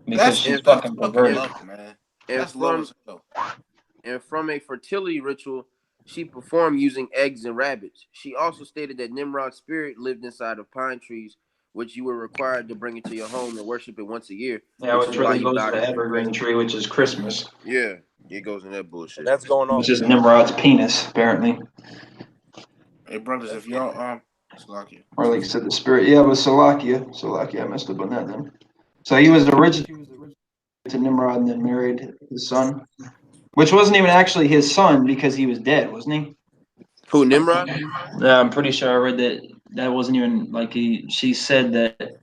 because That's she's and that's fucking fucking perverted. and, low, man. and That's low from as hell. and from a fertility ritual she performed using eggs and rabbits. She also stated that Nimrod's spirit lived inside of pine trees, which you were required to bring into your home and worship it once a year, Yeah, which is which why really you goes to bow the down and evergreen praise. tree, which is Christmas, Yeah, it goes in that And bullshit. that's going on which is today. Nimrod's penis, apparently. Hey brothers, That's if going y'all Slovakia. Or like said the spirit. Yeah, it was Salakia. Salakia, I messed up on that then. So he was originally to Nimrod and then married his son, which wasn't even actually his son because he was dead, wasn't he? Who, Nimrod? Yeah, I'm pretty sure I read that that wasn't even like she said that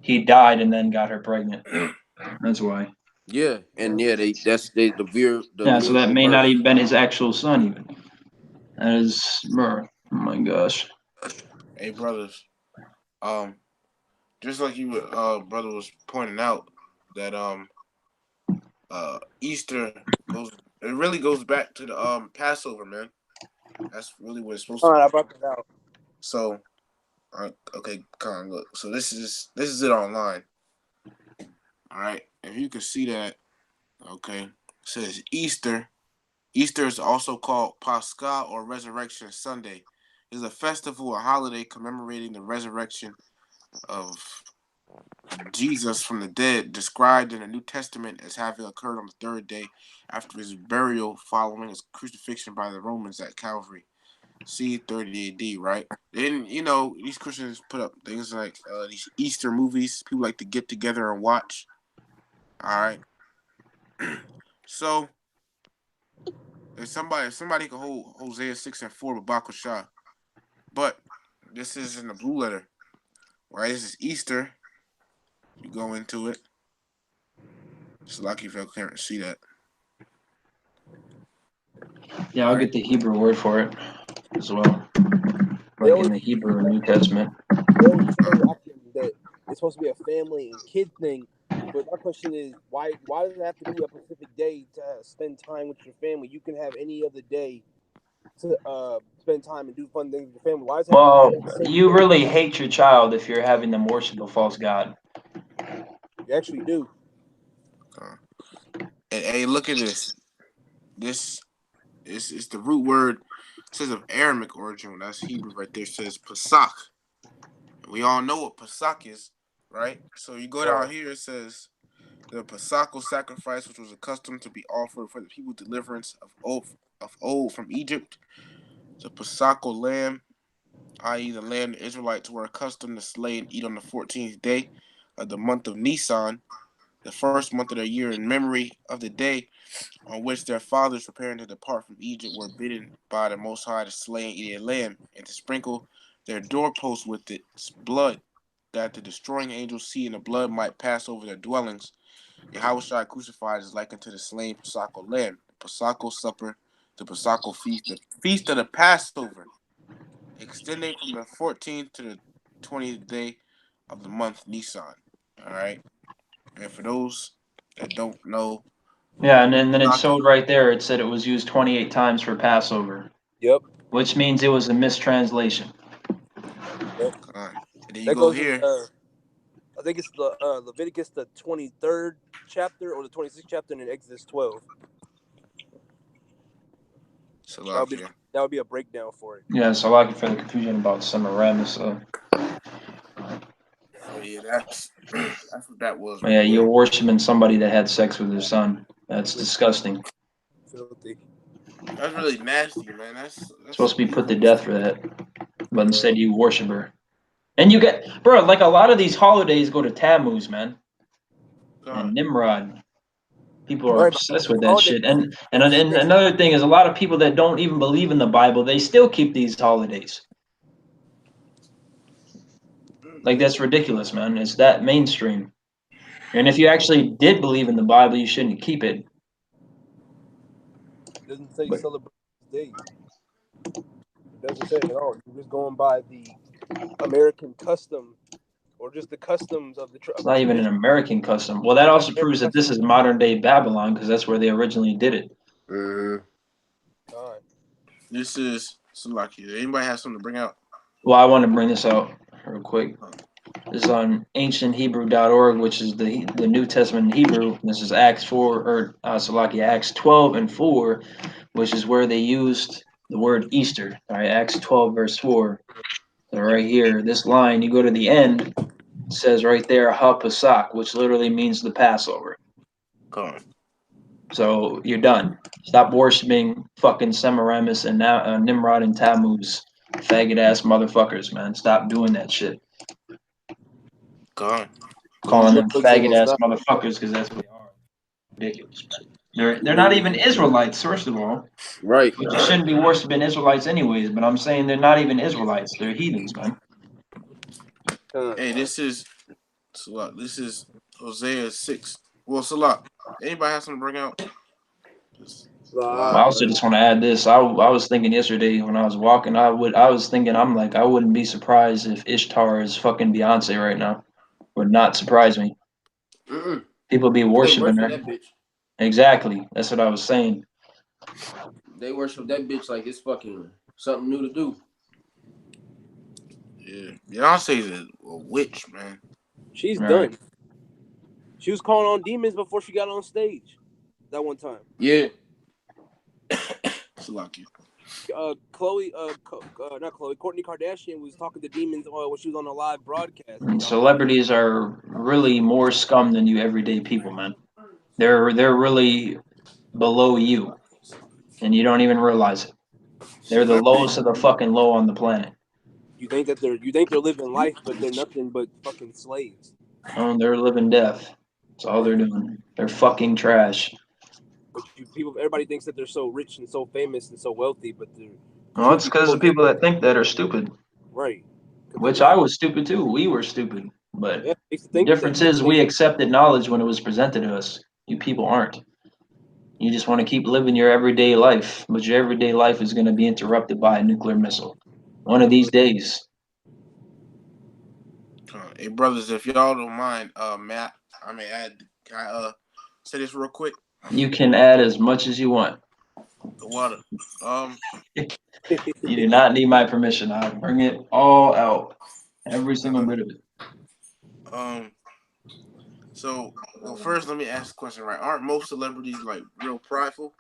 he died and then got her pregnant. That's why. Yeah, and yeah, the Yeah, so that miracle may not birth. even been his actual son even. That is oh my gosh. Hey brothers, um, just like you brother was pointing out that Easter goes it really goes back to the Passover, man. That's really what it's supposed to on. be. I brought that out. So okay, Con, look. So this is it online. All right, if you can see that, okay, it says Easter. Easter is also called Pascha or Resurrection Sunday. It is a festival or holiday commemorating the resurrection of Jesus from the dead, described in the New Testament as having occurred on the third day after his burial following his crucifixion by the Romans at Calvary. C 30 AD, right? Then these Christians put up things like these Easter movies. People like to get together and watch. All right. So if somebody can hold Hosea 6:4 with Bakusha, but this is in the blue letter, right? This is Easter. You go into it. It's lucky if you can't see that. Yeah, All I'll right. get the Hebrew word for it as well. They Like in always the Hebrew New Testament. say often that it's supposed to be a family and kid thing. But my question is, why does it have to be a specific day to spend time with your family? You can have any other day to spend time and do fun things with your family. Why does it have to be Well, that same you day? really hate your child if you're having them worship a false god. You actually do. And hey, look at this. This is the root word. It says of Aramaic origin. That's Hebrew right there. It says Pesach. We all know what Pesach is, right? So you go down Right. here. It says the Pesachal sacrifice, which was accustomed to be offered for the people's deliverance of old from Egypt. The Pesachal lamb, i.e., the lamb the Israelites were accustomed to slay and eat on the 14th day of the month of Nisan, the first month of the year, in memory of the day on which their fathers, preparing to depart from Egypt, were bidden by the Most High to slay and eat a lamb, and to sprinkle their doorposts with its blood, that the destroying angels seeing the blood might pass over their dwellings. Yahushua crucified is likened to the slain Paschal lamb, the Paschal supper, the Paschal feast, the feast of the Passover, extending from the 14th to the 20th day of the month Nisan. All right, and for those that don't know, Yeah, and then it Pascha, showed right there, it said it was used 28 times for Passover, Yep. which means it was a mistranslation. Yep. and then you That go goes in. here. I think it's the Leviticus, the 23rd chapter or the 26th chapter, and in Exodus 12. Salakia. That would be a breakdown for it. Yeah, so like for the confusion about Semiramis. So So yeah, that's what that was right yeah, there. you're worshiping somebody that had sex with their son. That's disgusting. Filthy. That's really nasty, man. That's Supposed to be put to death for that, but instead you worship her. And you get, bro, like a lot of these holidays go to Tammuz, man, and God. Nimrod. People are Right, but obsessed these with that holidays shit. And don't mean that. another thing is a lot of people that don't even believe in the Bible, they still keep these holidays. Like that's ridiculous, man. It's that mainstream. And if you actually did believe in the Bible, you shouldn't keep it. It doesn't say But celebrate this day. It doesn't say it at all. You're just going by the American custom or just the customs of it's the not even an tradition. American custom. Well, that Not also American proves that this custom. is modern day Babylon because that's where they originally did it. God. This is Salaki. Anybody have something to bring out? Well, I want to bring this out real quick. This is on ancienthebrew.org, which is the New Testament in Hebrew. This is Acts 4, or Salaki, Acts 12 and 4, which is where they used the word Easter. All right, Acts 12, verse 4. So right here, this line, you go to the end, it says right there, Ha Pesach, which literally means the Passover. God. So you're done. Stop worshiping fucking Semiramis and Nimrod and Tammuz, faggot ass motherfuckers, man. Stop doing that shit. God. Calling What them book they faggot gonna ass stop? motherfuckers because that's what they are. Ridiculous. I They're not mean, even Israelites, first of all. right. But you shouldn't be worshiping Israelites anyways. But I'm saying they're not even Israelites. They're heathens, man. God. Hey, this is Salak. This is Hosea 6. Well, Salak. Anybody have something to bring out? I God. also just want to add this. I was thinking yesterday when I was walking, I was thinking I'm like I wouldn't be surprised if Ishtar is fucking Beyonce right now. Would not surprise me. Mm-mm. People be They worshiping worship her. that bitch. Exactly. That's what I was saying. They worship that bitch like it's fucking something new to do. Yeah. Beyonce's a witch, man. She's All right. done. She was calling on demons before she got on stage. That one time. Yeah. Salaki. Chloe, not Chloe, Courtney Kardashian was talking to demons when she was on a live broadcast. And I think celebrities are really more scum than you everyday people, man. They're really below you, and you don't even realize it. They're the Celebrity. lowest of the fucking low on the planet. you think they're living life, but they're nothing but fucking slaves. Oh, they're living death. That's all they're Right. doing. They're fucking trash. But everybody thinks that they're so rich and so famous and so wealthy, but they're Well, truth it's be because the told, they're people that think that are stupid. right. Because they're Which I not. was stupid too. We were stupid. But Yeah, I used to the think that difference is they we accepted knowledge when it was presented to us. You people aren't. You just want to keep living your everyday life, but your everyday life is going to be interrupted by a nuclear missile. One of these days. Hey, brothers, if y'all don't mind, Matt, I may add. Can I say this real quick? You can add as much as you want. The water. Um, You do not need my permission. I'll bring it all out. Every single uh, bit of it. um. So, well, first, let me ask the question. Right? Aren't most celebrities like real prideful?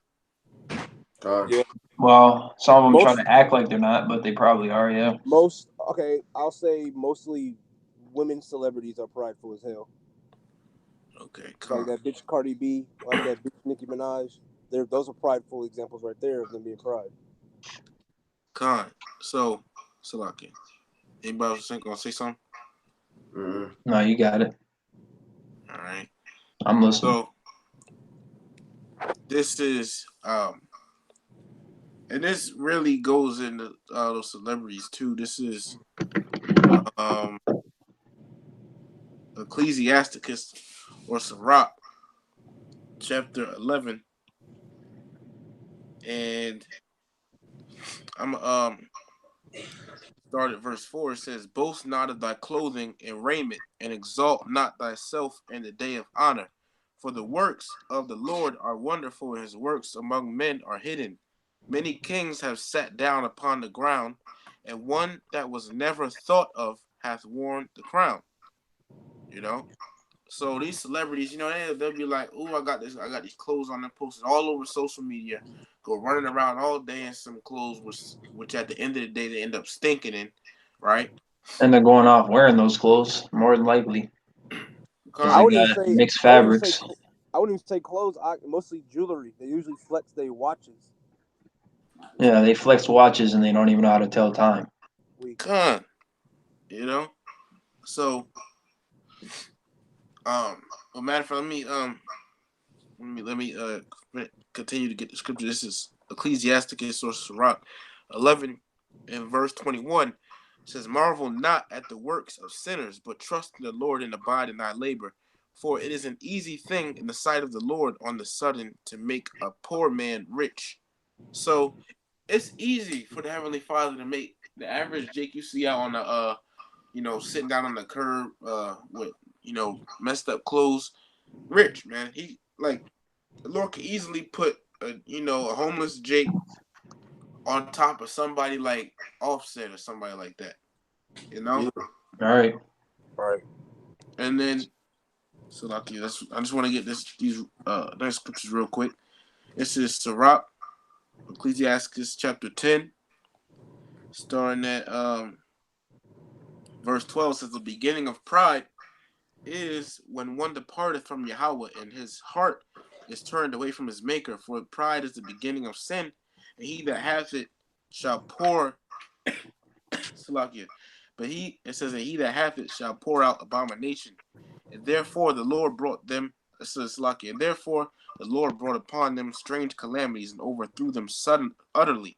yeah. Well, some of them try Most to act like they're not, but they probably are, yeah. most okay, I'll say mostly women celebrities are prideful as hell. Okay, Like con, that bitch Cardi B, like that bitch Nicki Minaj. Those are prideful examples right there of them being pride. con. So, Salaki. Anybody else gonna say something? Mm-hmm. No, you got it. All right. I'm listening. So this is and this really goes into those celebrities too. This is um, Ecclesiasticus or Sirach, chapter 11, and I'm start at verse 4. It says, "Boast not of thy clothing and raiment, and exalt not thyself in the day of honor. For the works of the Lord are wonderful, and his works among men are hidden. Many kings have sat down upon the ground, and one that was never thought of hath worn the crown." You know? So these celebrities, they'll be like, "Ooh, I got these clothes on them, posted all over social media, go running around all day in some clothes, which at the end of the day they end up stinking in, right?" And they're going off wearing those clothes, more than likely, because I they Con, wouldn't even got say mixed I wouldn't even say fabrics. I wouldn't even say clothes. Mostly jewelry. They usually flex their watches. Yeah, they flex watches and they don't even know how to tell time. Weak. con, you know. So, well, matter of fact, let me continue to get the scripture. This is Ecclesiasticus or Sirach 11 and verse 21. It says, "Marvel not at the works of sinners, but trust in the Lord and abide in thy labor. For it is an easy thing in the sight of the Lord on the sudden to make a poor man rich." So it's easy for the Heavenly Father to make the average Jake you see out on the sitting down on the curb with messed up clothes rich, man. He like the Lord could easily put a homeless Jake on top of somebody like Offset or somebody like that. Yeah. All right. Right. And then so like I just want to get these nice scriptures real quick. This is Sirach, Ecclesiastes chapter 10, starting at verse 12 says, "The beginning of pride is when one departeth from Yahweh, and his heart is turned away from his maker. For pride is the beginning of sin, and he that hath it shall pour Salakia. But it says that he that hath it shall pour out abomination. And therefore the Lord brought them Salakia. And therefore the Lord brought upon them strange calamities and overthrew them utterly.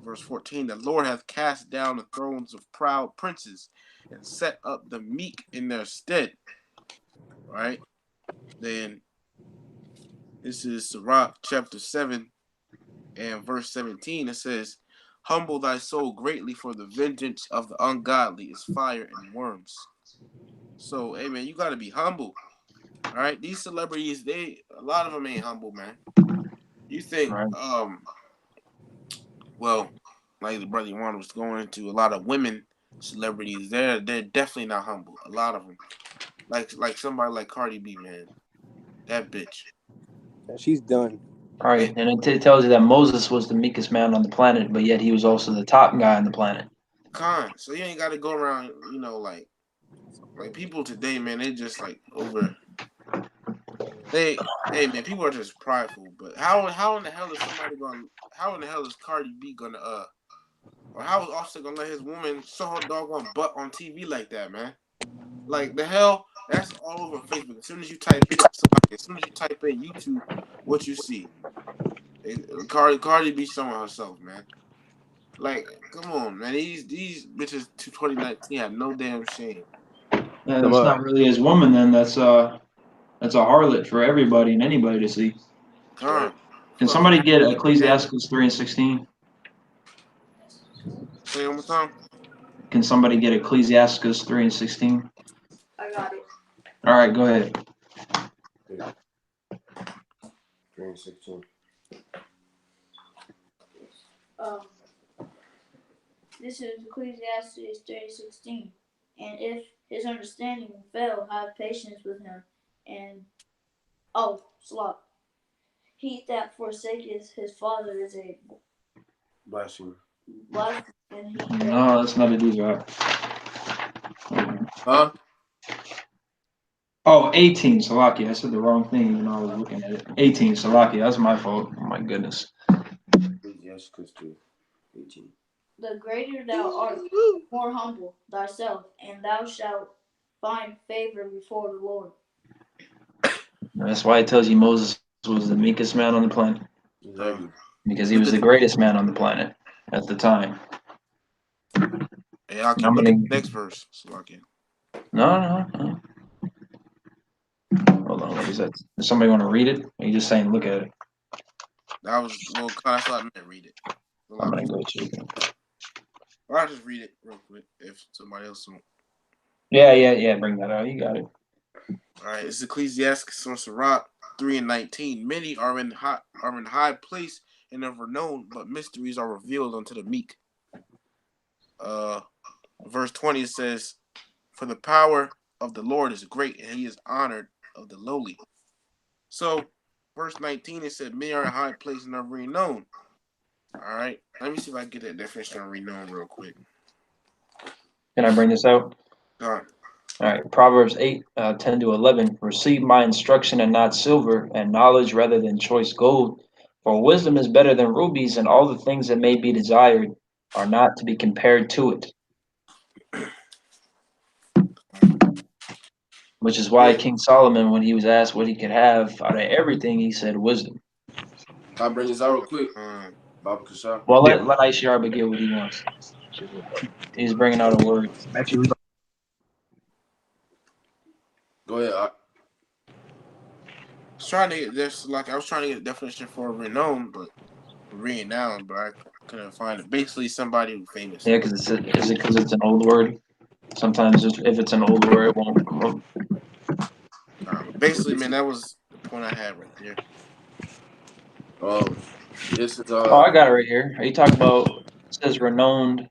Verse 14, the Lord hath cast down the thrones of proud princes and set up the meek in their stead. Right? Then this is Sirach chapter 7 and verse 17. It says, "Humble thy soul greatly, for the vengeance of the ungodly is fire and worms." So, hey man, you gotta be humble. All right, these celebrities, a lot of them ain't humble, man. You think, Right. well, like the brother Juan was going into, a lot of women celebrities, they're definitely not humble. A lot of them, like somebody like Cardi B, man, that bitch. And she's done. All right. Like, And it tells you that Moses was the meekest man on the planet, but yet he was also the top guy on the planet. so you ain't gotta go around, like people today, man, they just like over. Hey man, people are just prideful. But how in the hell is somebody going? How in the hell is Cardi B gonna or how is Offset gonna let his woman show her doggone butt on TV like that, man? Like the hell, that's all over Facebook. As soon as you type in YouTube, what you see? Cardi B showing herself, man. Like, come on, man. These bitches to 2019 have no damn shame. Yeah, Come that's on. not really his woman then. That's a harlot for everybody and anybody to see. Right. Can Fucking somebody get athlete, man. Ecclesiastes 3 and 16? Say it one more time. Can somebody get Ecclesiastes 3 and 16? I got it. All right, go ahead. 3:16. Um, this is Ecclesiastes 3:16. And if his understanding fail, have patience with him. And slop. He that forsaketh his father is a Blasphemer. blasphemer, and he that No, that's not it either. Huh? Oh, 18, Salakia. I said the wrong thing even though I was looking at it. 18, Salakia. That's my fault. Oh, my goodness. Ecclesiastes 2:18. the greater thou art, more humble thyself, and thou shalt find favor before the Lord. That's why it tells you Moses was the meekest man on the planet. Exactly. Because he was the greatest man on the planet at the time. Hey, I'll I'm look at gonna, the next verse. So I can. no. Hold on, what is that? Does somebody want to read it? Or are you just saying look at it? That was that's what I meant. Read it. I'm gonna go to it. Or I'll just read it real quick if somebody else won't. Yeah. Bring that out. You got it. All right, it's Ecclesiastes on Sirach 3 and 19. Many are in high place and are known, but mysteries are revealed unto the meek. Verse 20 says, "For the power of the Lord is great, and he is honored of the lowly." So, verse 19 it said, "Many are in high place and are renowned." All right, let me see if I can get that definition of renowned real quick. Can I bring this out? Go on. All right, Proverbs 8, 10 to 11. Receive my instruction and not silver, and knowledge rather than choice gold. For wisdom is better than rubies, and all the things that may be desired are not to be compared to it. Which is why Yeah. King Solomon, when he was asked what he could have out of everything, he said wisdom. I'll bring this out real quick. Baba Kasha. Well, let Aisharba get what he wants. He's bringing out a word. Go ahead. I was trying to get this, like I was trying to get a definition for renowned, but I couldn't find it. Basically, somebody who's famous. Yeah, because is it because it's an old word? Sometimes if it's an old word, it won't come up. Basically, man, that was the point I had right there. This is Oh, I got it right here. Are you talking about? It says renowned.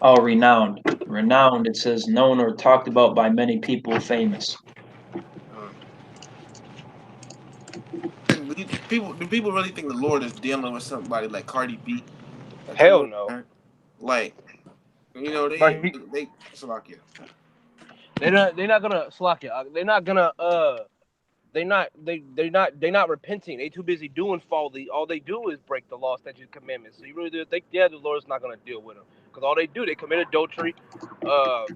Oh, renowned. Renowned. It says known or talked about by many people, famous. Do people really think the Lord is dealing with somebody like Cardi B? Hell no. Like, you know, Right. they Slovakia. They're not gonna Slovakia. They're not gonna they're not repenting. They too busy doing folly. All they do is break the law, statutes, commandments. So you really do think, yeah, the Lord's not gonna deal with them because all they do, they commit adultery.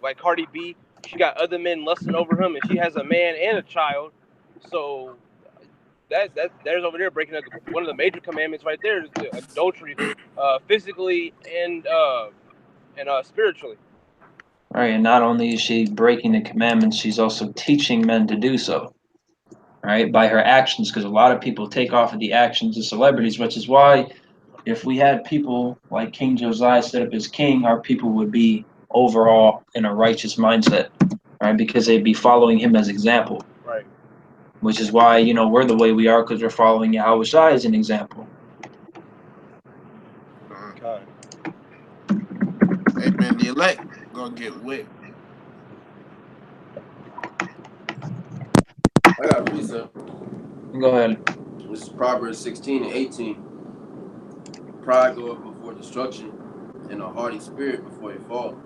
Like Cardi B, she got other men lusting over him, and she has a man and a child. So there's over there breaking one of the major commandments right there is the adultery, physically and spiritually. All right, and not only is she breaking the commandments, she's also teaching men to do so. Right, by her actions, because a lot of people take off of the actions of celebrities, which is why if we had people like King Josiah set up as king, our people would be overall in a righteous mindset, right? Because they'd be following him as example. Right. Which is why, we're the way we are because we're following Yahweh Shai as an example. God. Hey man, the elect gonna get whipped. I got a precept. Go ahead. This is Proverbs 16 and 18. Pride goeth before destruction, and a haughty spirit before a fall.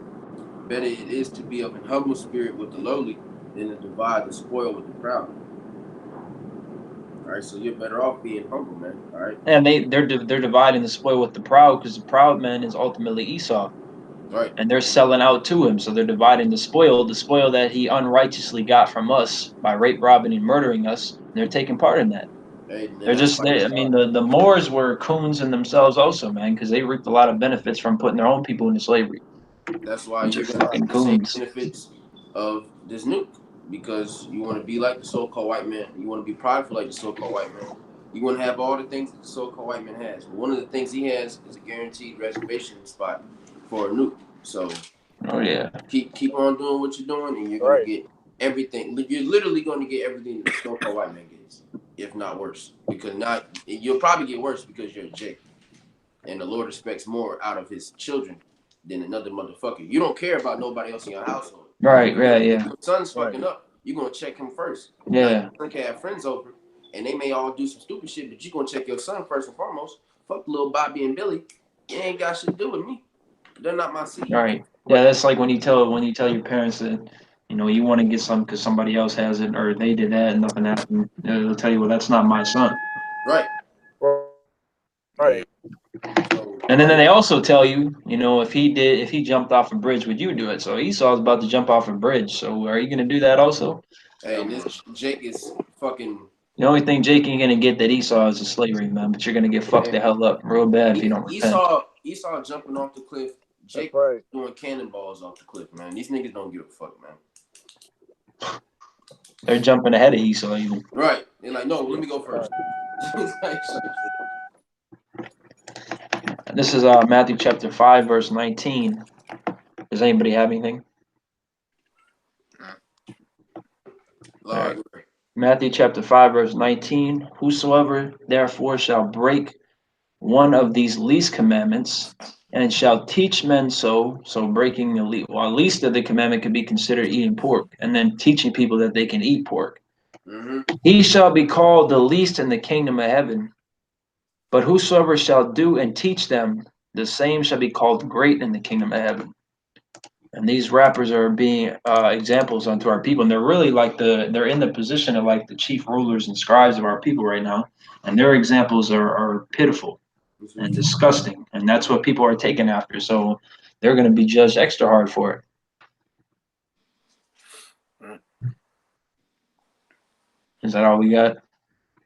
Better it is to be of an humble spirit with the lowly than to divide the spoil with the proud. All right, so you're better off being humble, man. All right. And they're dividing the spoil with the proud because the proud man is ultimately Esau. Right. And they're selling out to him, so they're dividing the spoil that he unrighteously got from us by rape, robbing, and murdering us. They're taking part in that. Hey, man, They're that's just, I mean, the Moors were coons in themselves also, man, because they reaped a lot of benefits from putting their own people into slavery. That's why Bunch you're of gonna fucking have the same coons. benefits of this nuke because you want to be like the so-called white man. You want to be prideful like the so-called white man. You want to have all the things that the so-called white man has. But one of the things he has is a guaranteed reservation spot for a nuke. So, oh yeah, keep on doing what you're doing, and you're gonna get everything. You're literally going to get everything that the so-called white man gets, if not worse. Because you'll probably get worse because you're a Jake, and the Lord expects more out of His children than another motherfucker. You don't care about nobody else in your household. right, If yeah, your son's fucking up, you're gonna check him first. yeah. Now, your son can have friends over, and they may all do some stupid shit, but you're gonna check your son first and foremost. Fuck little Bobby and Billy. You ain't got shit to do with me. They're not my seed. Right. Yeah, that's like when you tell your parents that you want to get something because somebody else has it or they did that and nothing happened. They'll tell you, well, that's not my son. Right. Right. So, And then they also tell you, if he jumped off a bridge, would you do it? So Esau's about to jump off a bridge. So are you going to do that also? hey, this Jake is fucking. The only thing Jake ain't going to get that Esau is a slavery, man. But you're going to get fucked the hell up real bad if you don't repent. Esau jumping off the cliff. Jake doing cannonballs off the cliff, man. These niggas don't give a fuck, man. They're jumping ahead of Esau even. Right. They're like, no, let me go first. This is Matthew chapter 5, verse 19. Does anybody have anything? Right. Matthew chapter 5, verse 19. Whosoever therefore shall break one of these least commandments and shall teach men so breaking the least of the commandment could be considered eating pork, and then teaching people that they can eat pork. Mm-hmm. He shall be called the least in the kingdom of heaven. But whosoever shall do and teach them, the same shall be called great in the kingdom of heaven. And these rappers are being examples unto our people, and they're really they're in the position of like the chief rulers and scribes of our people right now, and their examples are pitiful and disgusting, and that's what people are taking after. So they're going to be judged extra hard for it. Is that all we got?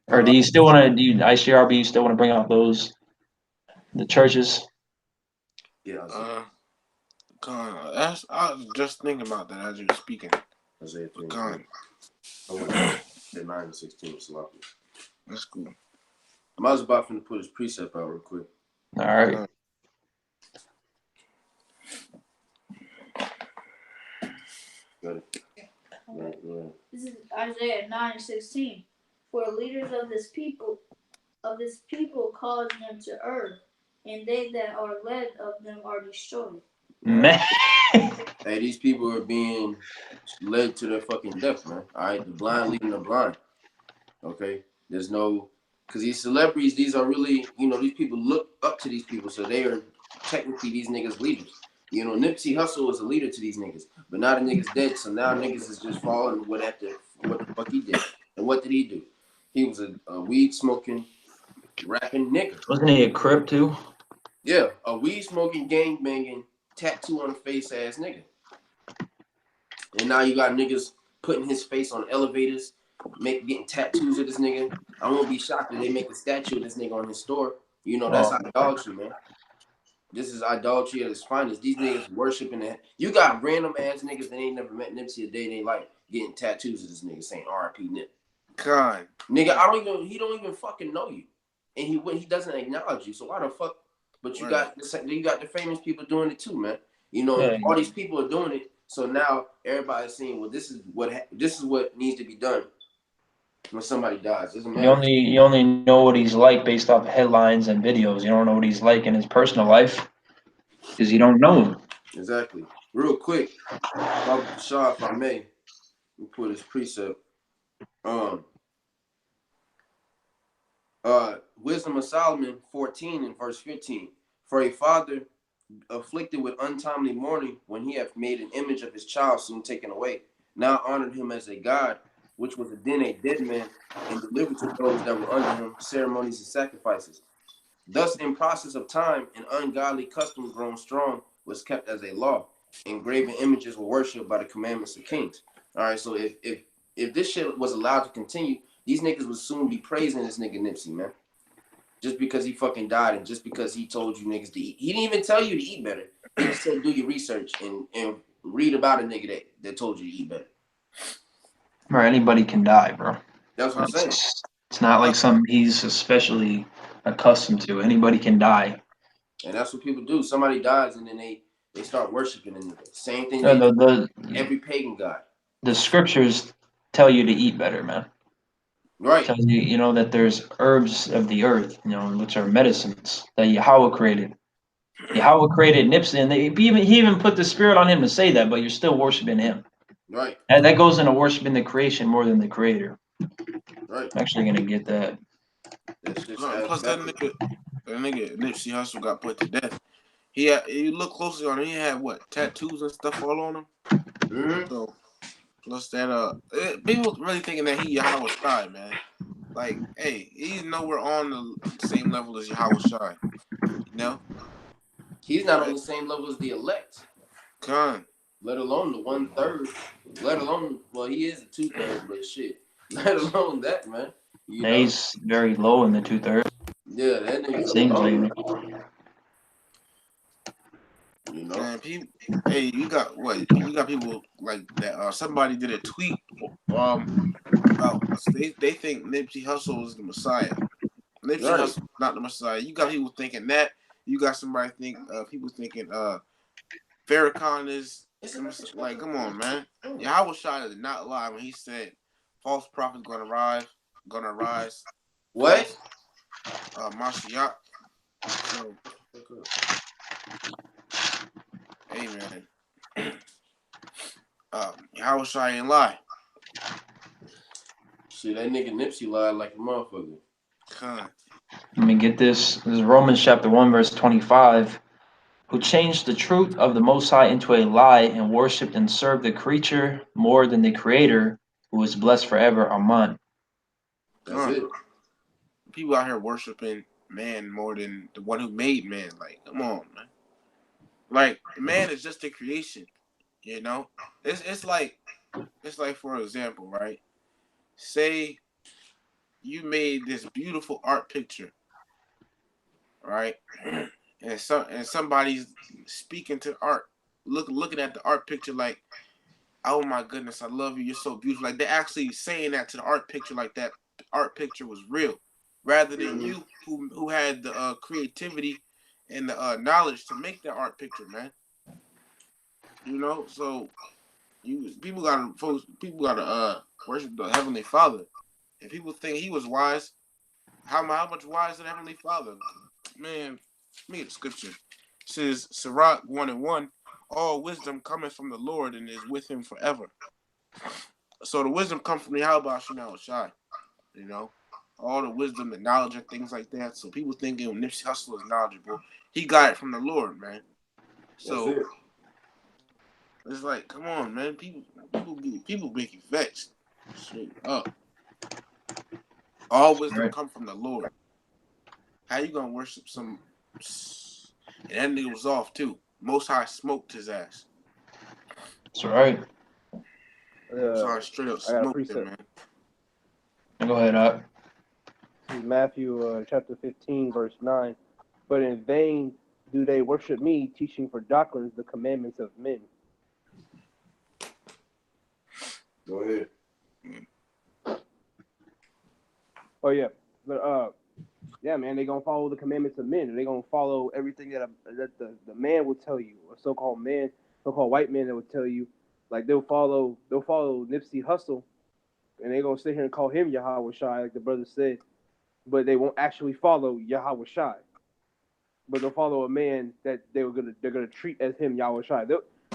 Or do you still want to? Do you ICRB? You still want to bring out the churches? Yeah. I was just thinking about that as you were speaking. Isaiah 3. I want to 9 and 16. That's cool. I was about to put his precept out real quick. All right. Got it. Right. This is Isaiah 9 and 16. For the leaders of this people cause them to err, and they that are led of them are destroyed. Man. Hey, these people are being led to their fucking death, man. All right, the blind leading the blind. Okay, there's no, because these celebrities, these are really, these people look up to these people, so they are technically these niggas leaders. Nipsey Hussle was a leader to these niggas, but now the niggas dead, so now niggas is just following what the fuck he did. And what did he do? He was a weed smoking, rapping nigga. Wasn't he a Crip too? Yeah, a weed smoking, gang banging, tattoo on the face ass nigga. And now you got niggas putting his face on elevators, getting tattoos of this nigga. I won't be shocked if they make a statue of this nigga on his store. That's idolatry, man. This is idolatry at its finest. These niggas worshiping that. You got random ass niggas that ain't never met Nipsey a day in their life getting tattoos of this nigga saying R.I.P. Nip. God. Nigga, he don't even fucking know you. And he doesn't acknowledge you. So why the fuck? But you got the famous people doing it too, man. All these people are doing it. So now everybody's saying, well, this is what needs to be done when somebody dies. Doesn't matter. You only know what he's like based off headlines and videos. You don't know what he's like in his personal life because you don't know him. Exactly. Real quick, Baba Bashar, if I may, let me put his precept. Wisdom of Solomon 14 and verse 15. For a father afflicted with untimely mourning, when he hath made an image of his child soon taken away, now honored him as a god, which was then a dead man, and delivered to those that were under him ceremonies and sacrifices. Thus, in process of time, an ungodly custom grown strong was kept as a law. Engraven images were worshipped by the commandments of kings. All right, so if this shit was allowed to continue, these niggas would soon be praising this nigga Nipsey, man. Just because he fucking died and just because he told you niggas to eat. He didn't even tell you to eat better. He just said do your research and read about a nigga that told you to eat better. Or anybody can die, bro. That's what I'm saying. It's not like something he's especially accustomed to. Anybody can die. And that's what people do. Somebody dies and then they start worshiping the nigga. Same thing they do every pagan god. The scriptures tell you to eat better, man. Right. Tells you, that there's herbs of the earth, which are medicines that Yahweh created. Yahweh created Nipsey, and he even put the spirit on him to say that, but you're still worshiping him. Right. And that goes into worshiping the creation more than the creator. Right. I'm actually gonna get that. Plus that nigga Nipsey Hussle got put to death. You look closely on him, he had what, tattoos and stuff all on him? Mm-hmm. So plus that people really thinking that he Yahweh Shai, man. Like, hey, he's nowhere on the same level as Yahweh Shai. He's not on the same level as the elect. Let alone the 1/3. Let alone, well, he is a 2/3, but shit. Let alone that, man. He's very low in the 2/3. Yeah, that nigga's seems like. Man, you got what? You got people like that. Somebody did a tweet about they think Nipsey Hussle is the Messiah. Nipsey Hussle not the Messiah. You got people thinking that. You got people thinking Farrakhan is like, come on, man. Yahweh Shai did not lie when he said false prophets gonna rise. What? Mashiach. So, hey, man. Yahweh Shai ain't lie. Shit, that nigga Nipsey lied like a motherfucker. Let me get this. This is Romans chapter 1, verse 25. Who changed the truth of the Most High into a lie and worshipped and served the creature more than the Creator, who is blessed forever. Amen. That's it. People out here worshiping man more than the one who made man. Like, come on, man. Like, man is just a creation. It's like for example, right? Say you made this beautiful art picture, right? And somebody's speaking to art, looking at the art picture like, oh my goodness, I love you, you're so beautiful. Like they're actually saying that to the art picture, like that art picture was real, rather than you who had the creativity and the knowledge to make that art picture, man. You know, so people gotta worship the Heavenly Father. If people think he was wise, how much wiser the Heavenly Father? Man, let me get the scripture. It says Sirach 1:1, all wisdom cometh from the Lord and is with him forever. So the wisdom comes from Yahweh Shema Shai, you know. All the wisdom, the knowledge, and things like that. So people thinking Nipsey Hussle is knowledgeable. He got it from the Lord, man. That's So it. it's like, come on, man. People make you vexed. Straight up. All wisdom Right. come from the Lord. How you gonna worship some? And that nigga was off too. Most High smoked his ass. That's right. Most High straight up I got a smoked him, precept. man. Go ahead, up. This is Matthew chapter 15, verse 9. But in vain do they worship me, teaching for doctrines the commandments of men. Go ahead. Oh yeah, but yeah, man, they gonna follow the commandments of men, and they gonna follow everything that the man will tell you, or so-called man, so-called white man that will tell you. Like they'll follow Nipsey Hussle, and they gonna sit here and call him Yahweh Shai, like the brother said, but they won't actually follow Yahweh Shai. But they'll follow a man that they're gonna treat as him Yahweh Shai.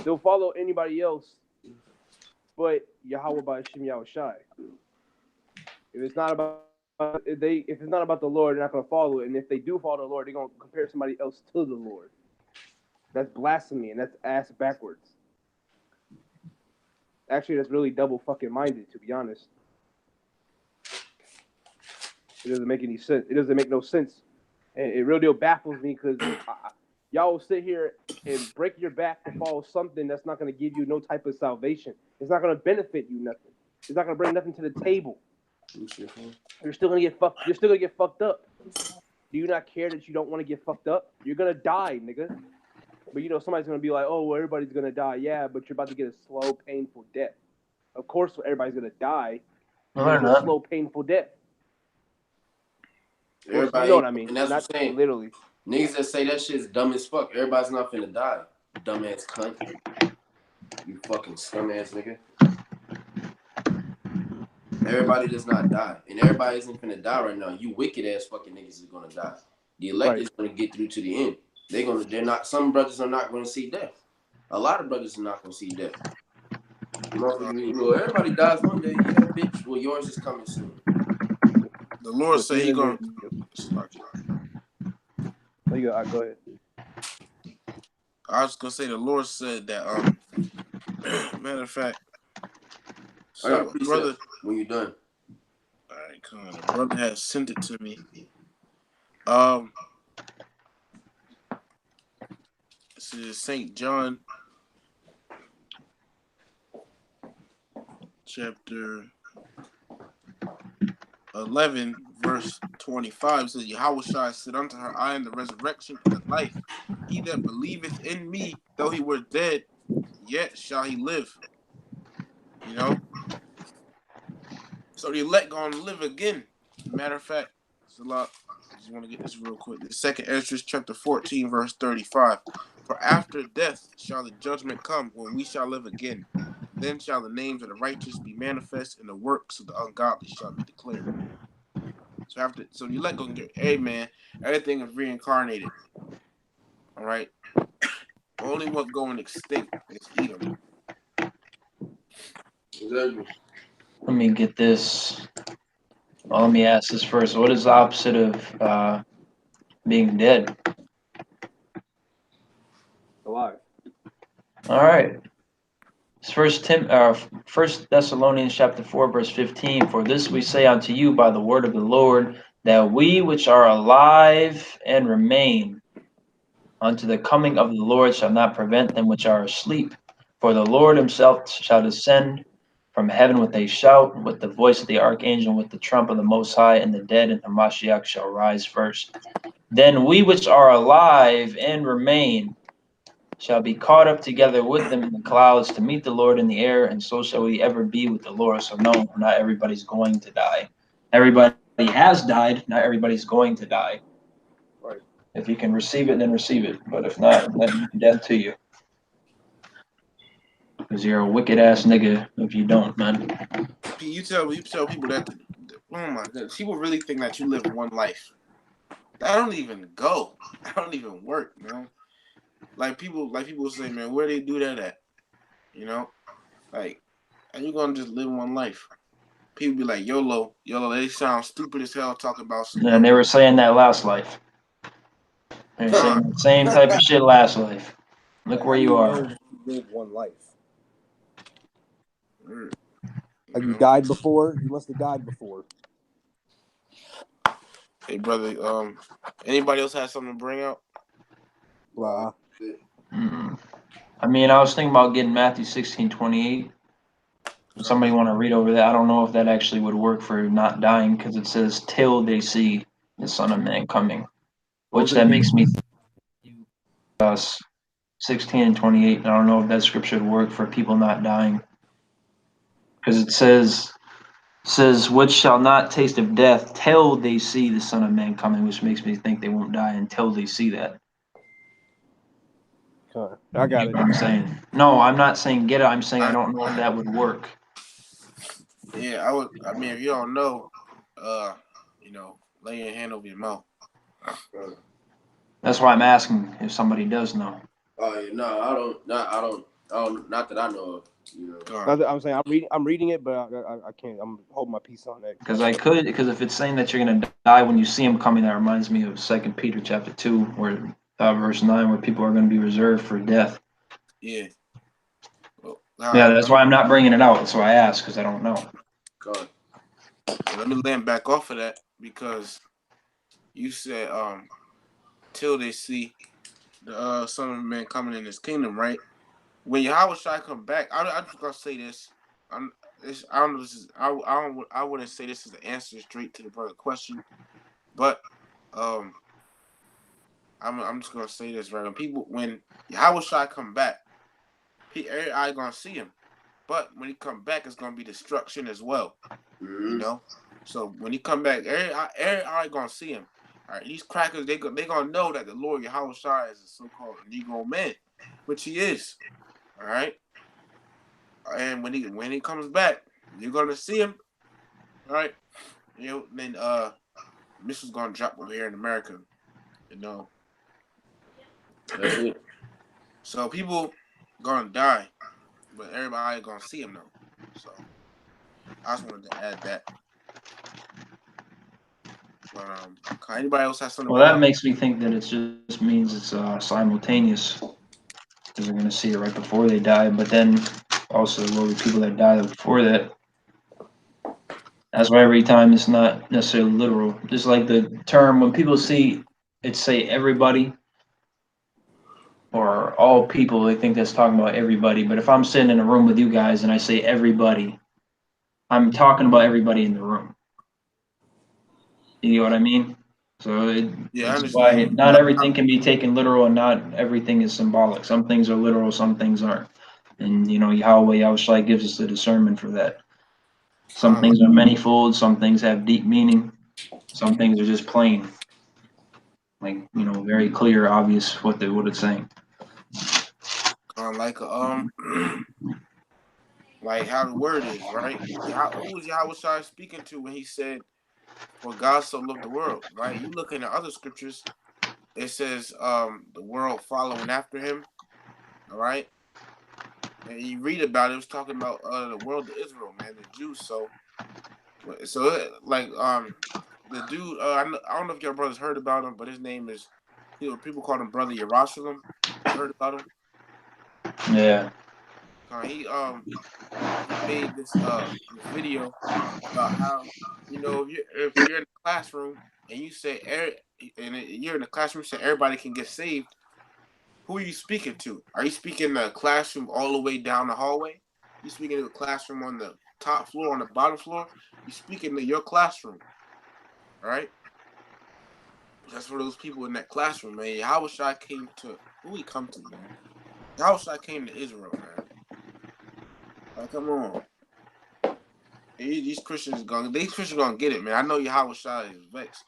They'll follow anybody else, but Yahweh by Hashem Yahweh Shai. If it's not about if it's not about the Lord, they're not gonna follow it. And if they do follow the Lord, they're gonna compare somebody else to the Lord. That's blasphemy, and that's ass backwards. Actually, that's really double fucking minded, to be honest. It doesn't make any sense. It doesn't make no sense, and it really baffles me because y'all will sit here and break your back to follow something that's not gonna give you no type of salvation. It's not gonna benefit you nothing. It's not gonna bring nothing to the table. You're still gonna get fucked. You're still gonna get fucked up. Do you not care that you don't want to get fucked up? You're gonna die, nigga. But you know somebody's gonna be like, "Oh, well, everybody's gonna die." Yeah, but you're about to get a slow, painful death. Of course, everybody's gonna die. No, But they're it's a not. slow, painful death. Well, you know Everybody, what I mean. and that's what Not I'm saying. literally. Niggas that say that shit's dumb as fuck. Everybody's not finna die. Dumbass cunt. You fucking scumbass nigga. Everybody does not die. And everybody isn't finna die right now. You wicked ass fucking niggas is gonna die. The elect Right. is gonna get through to the end. They're not, some brothers are not gonna see death. A lot of brothers are not gonna see death. Well, everybody dies one day. Yeah, bitch. Well, yours is coming soon. The Lord But said he gonna. go ahead. I was gonna say the Lord said that. Matter of fact, I got a so precept brother. when you're done. All right, come on. The brother has sent it to me. This is Saint John, chapter 11, verse 25. It says, Yahweh Shai said unto her, I am the resurrection and the life. He that believeth in me, though he were dead, yet shall he live. You know? So the elect gonna live again. Matter of fact, it's a lot. I just want to get this real quick. The second Ezra, chapter 14, verse 35. For after death shall the judgment come, when we shall live again. Then shall the names of the righteous be manifest, and the works of the ungodly shall be declared. So the elect gonna get, hey man, everything is reincarnated. All right. Only what going extinct is Edom. Exactly. Let me get this. Well, let me ask this first. What is the opposite of being dead? Alive. All right. First Thessalonians chapter 4, verse 15. For this we say unto you by the word of the Lord, that we which are alive and remain unto the coming of the Lord shall not prevent them which are asleep. For the Lord himself shall descend from heaven with a shout, with the voice of the archangel, with the trump of the Most High, and the dead and Hamashiach shall rise first. Then we which are alive and remain shall be caught up together with them in the clouds to meet the Lord in the air, and so shall we ever be with the Lord. So no, not everybody's going to die. Everybody has died, not everybody's going to die. Right. If you can receive it, then receive it. But if not, then death to you. Because you're a wicked ass nigga if you don't, man. You tell people that. Oh my goodness, people really think that you live one life. That don't even go. That don't even work, man. Like people say, man, where they do that at? You know, like, and you gonna just live one life? People be like, YOLO. They sound stupid as hell talking about some. And they were saying that last life. They're saying the same type of shit last life. Look where you are. You live one life. Have you died before? You must have died before. Hey, brother. Anybody else have something to bring out? Wow. I mean, I was thinking about getting Matthew 16:28. If somebody want to read over that, I don't know if that actually would work for not dying, because it says till they see the Son of Man coming, which that makes me 16:28. I don't know if that scripture would work for people not dying, because it says which shall not taste of death till they see the Son of Man coming, which makes me think they won't die until they see that. I got it. What I'm saying. No, I'm not saying get it. I'm saying I don't know if that would work. Yeah, I would. I mean, if you don't know, lay your hand over your mouth. That's why I'm asking if somebody does know. No, I don't. Not that I know of. I'm saying I'm reading it, but I can't. I'm holding my peace on that. Because if it's saying that you're gonna die when you see him coming, that reminds me of 2 Peter chapter 2, where verse 9, where people are gonna be reserved for death. Yeah. Well, yeah, that's why I'm not bringing it out. That's why I asked, because I don't know. God. Let me land back off of that, because you said till they see the Son of Man coming in His kingdom, right? When Yahweh Shai come back, I'm just gonna say this. I don't know. I wouldn't say this is the answer straight to the brother question, but I'm just gonna say this, right? When Yahweh Shai come back, everybody gonna see him, but when he come back, it's gonna be destruction as well. You know. So when he come back, everybody gonna see him. All right, these crackers, they gonna know that the Lord Yahweh Shai is a so-called Negro man, which he is. All right. And when he comes back, you're gonna see him. All right. Then missiles gonna drop over here in America. That's it. So people gonna die, but everybody gonna see him though. So I just wanted to add that. But anybody else has something? Well, that makes me think that it just means it's simultaneous, because they're gonna see it right before they die. But then also, there will be people that die before that. That's why every time it's not necessarily literal. Just like the term, when people see it say everybody or all people, they think that's talking about everybody. But if I'm sitting in a room with you guys and I say everybody, I'm talking about everybody in the room. You know what I mean? So it's why not everything can be taken literal, and not everything is symbolic. Some things are literal, some things aren't. And Yahweh Shai gives us the discernment for that. Some things are manifold, some things have deep meaning, some things are just plain. Like, very clear, obvious what it's saying. Like like how the word is, right? Who was Yahweh Shai speaking to when he said, "For God so loved the world," right? You look in the other scriptures, it says the world following after him, all right? And you read about it, was talking about the world of Israel, man, the Jews. So like the dude, I don't know if your brothers heard about him, but his name is, people call him Brother Jerusalem. You heard about him? Yeah. He made this video about how, if you're in the classroom and you say you're in the classroom, so everybody can get saved. Who are you speaking to? Are you speaking the classroom all the way down the hallway, You speaking to a classroom on the top floor, on the bottom floor. You speaking to your classroom, right? That's for those people in that classroom, man. Yahushua came to who he come to, man. Yahushua came to Israel, man. Like, come on. These Christians gonna get it, man. I know Yahushua is vexed.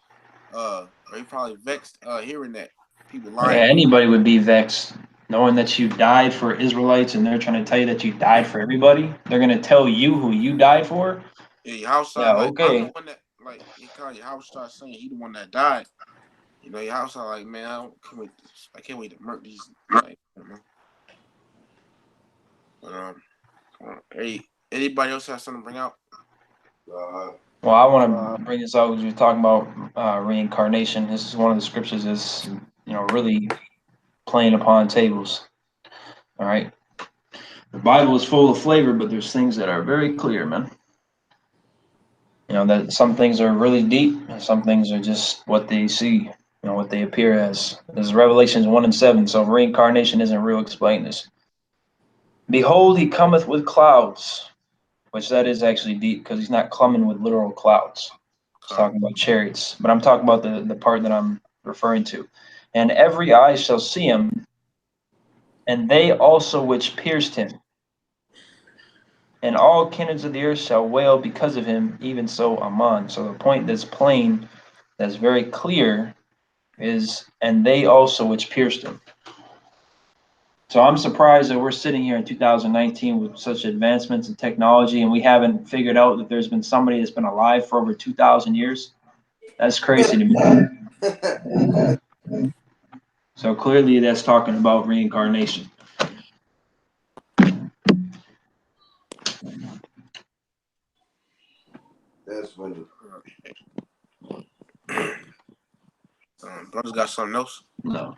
Or he probably vexed hearing that people lying. Yeah, anybody would be vexed knowing that you died for Israelites and they're trying to tell you that you died for everybody. They're gonna tell you who you died for. Yeah, Yahushua, Yeah, like I'm okay. the one that like he called Yahushua saying he the one that died. You know, Yahushua like, man, I can't wait to murder these. Like, you know. But hey, anybody else have something to bring out? Well, I want to bring this out because we're talking about reincarnation. This is one of the scriptures that's really playing upon tables. All right, the Bible is full of flavor, but there's things that are very clear, man. You know that some things are really deep, and some things are just what they see, what they appear as. This is Revelations 1:7. So if reincarnation isn't real, explain this. Behold, he cometh with clouds, which that is actually deep because he's not coming with literal clouds. He's talking about chariots, but I'm talking about the part that I'm referring to. And every eye shall see him, and they also which pierced him. And all kindreds of the earth shall wail because of him, even so Aman. So the point that's plain, that's very clear, is and they also which pierced him. So I'm surprised that we're sitting here in 2019 with such advancements in technology and we haven't figured out that there's been somebody that's been alive for over 2,000 years. That's crazy to me. So clearly that's talking about reincarnation. That's funny. Brothers got something else? No.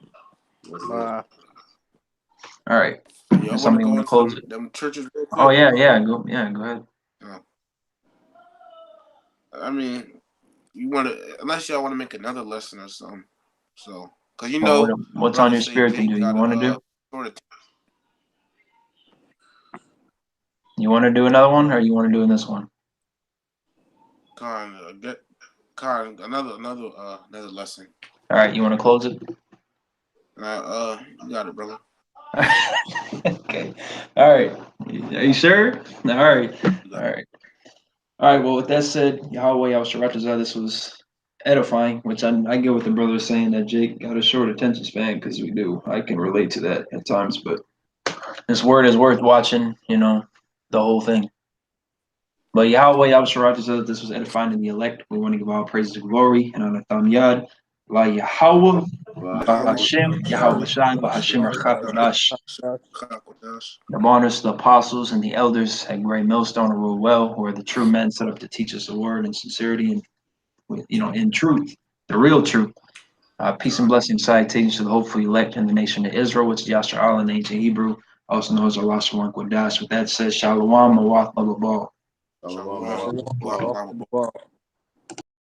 Nah. All right. Y'all want to Somebody go want to into close it? them churches real quick? Oh yeah, go ahead. I mean, you want to, unless y'all want to make another lesson or something. So, because What's on your spirit to do? You want to do? Sort of You want to do another one, or you want to do in this one? another lesson. All right, you want to close it? You got it, brother. Okay. All right. Are you sure? All right. All right. All right. Well, with that said, Yahweh Al-Sharatazah, this was edifying, which I get what the brother is saying that Jake got a short attention span because we do. I can relate to that at times, but this word is worth watching, the whole thing. But Yahweh Al-Sharatazah, this was edifying to the elect. We want to give all praises and glory and honor Yad. La Yahweh, Bahashem, Yahweh Shai, Bahashem Rachatodash. The honors the apostles and the elders at Great Millstone and rule well, who are the true men set up to teach us the word in sincerity and in truth, the real truth. Peace and blessing salutations to the hopeful elect in the nation of Israel, which is Yasser Allah in ancient Hebrew, also known as Allah Shawan Kodash. With that said, Shalom, Mawath, Babal. Shalom.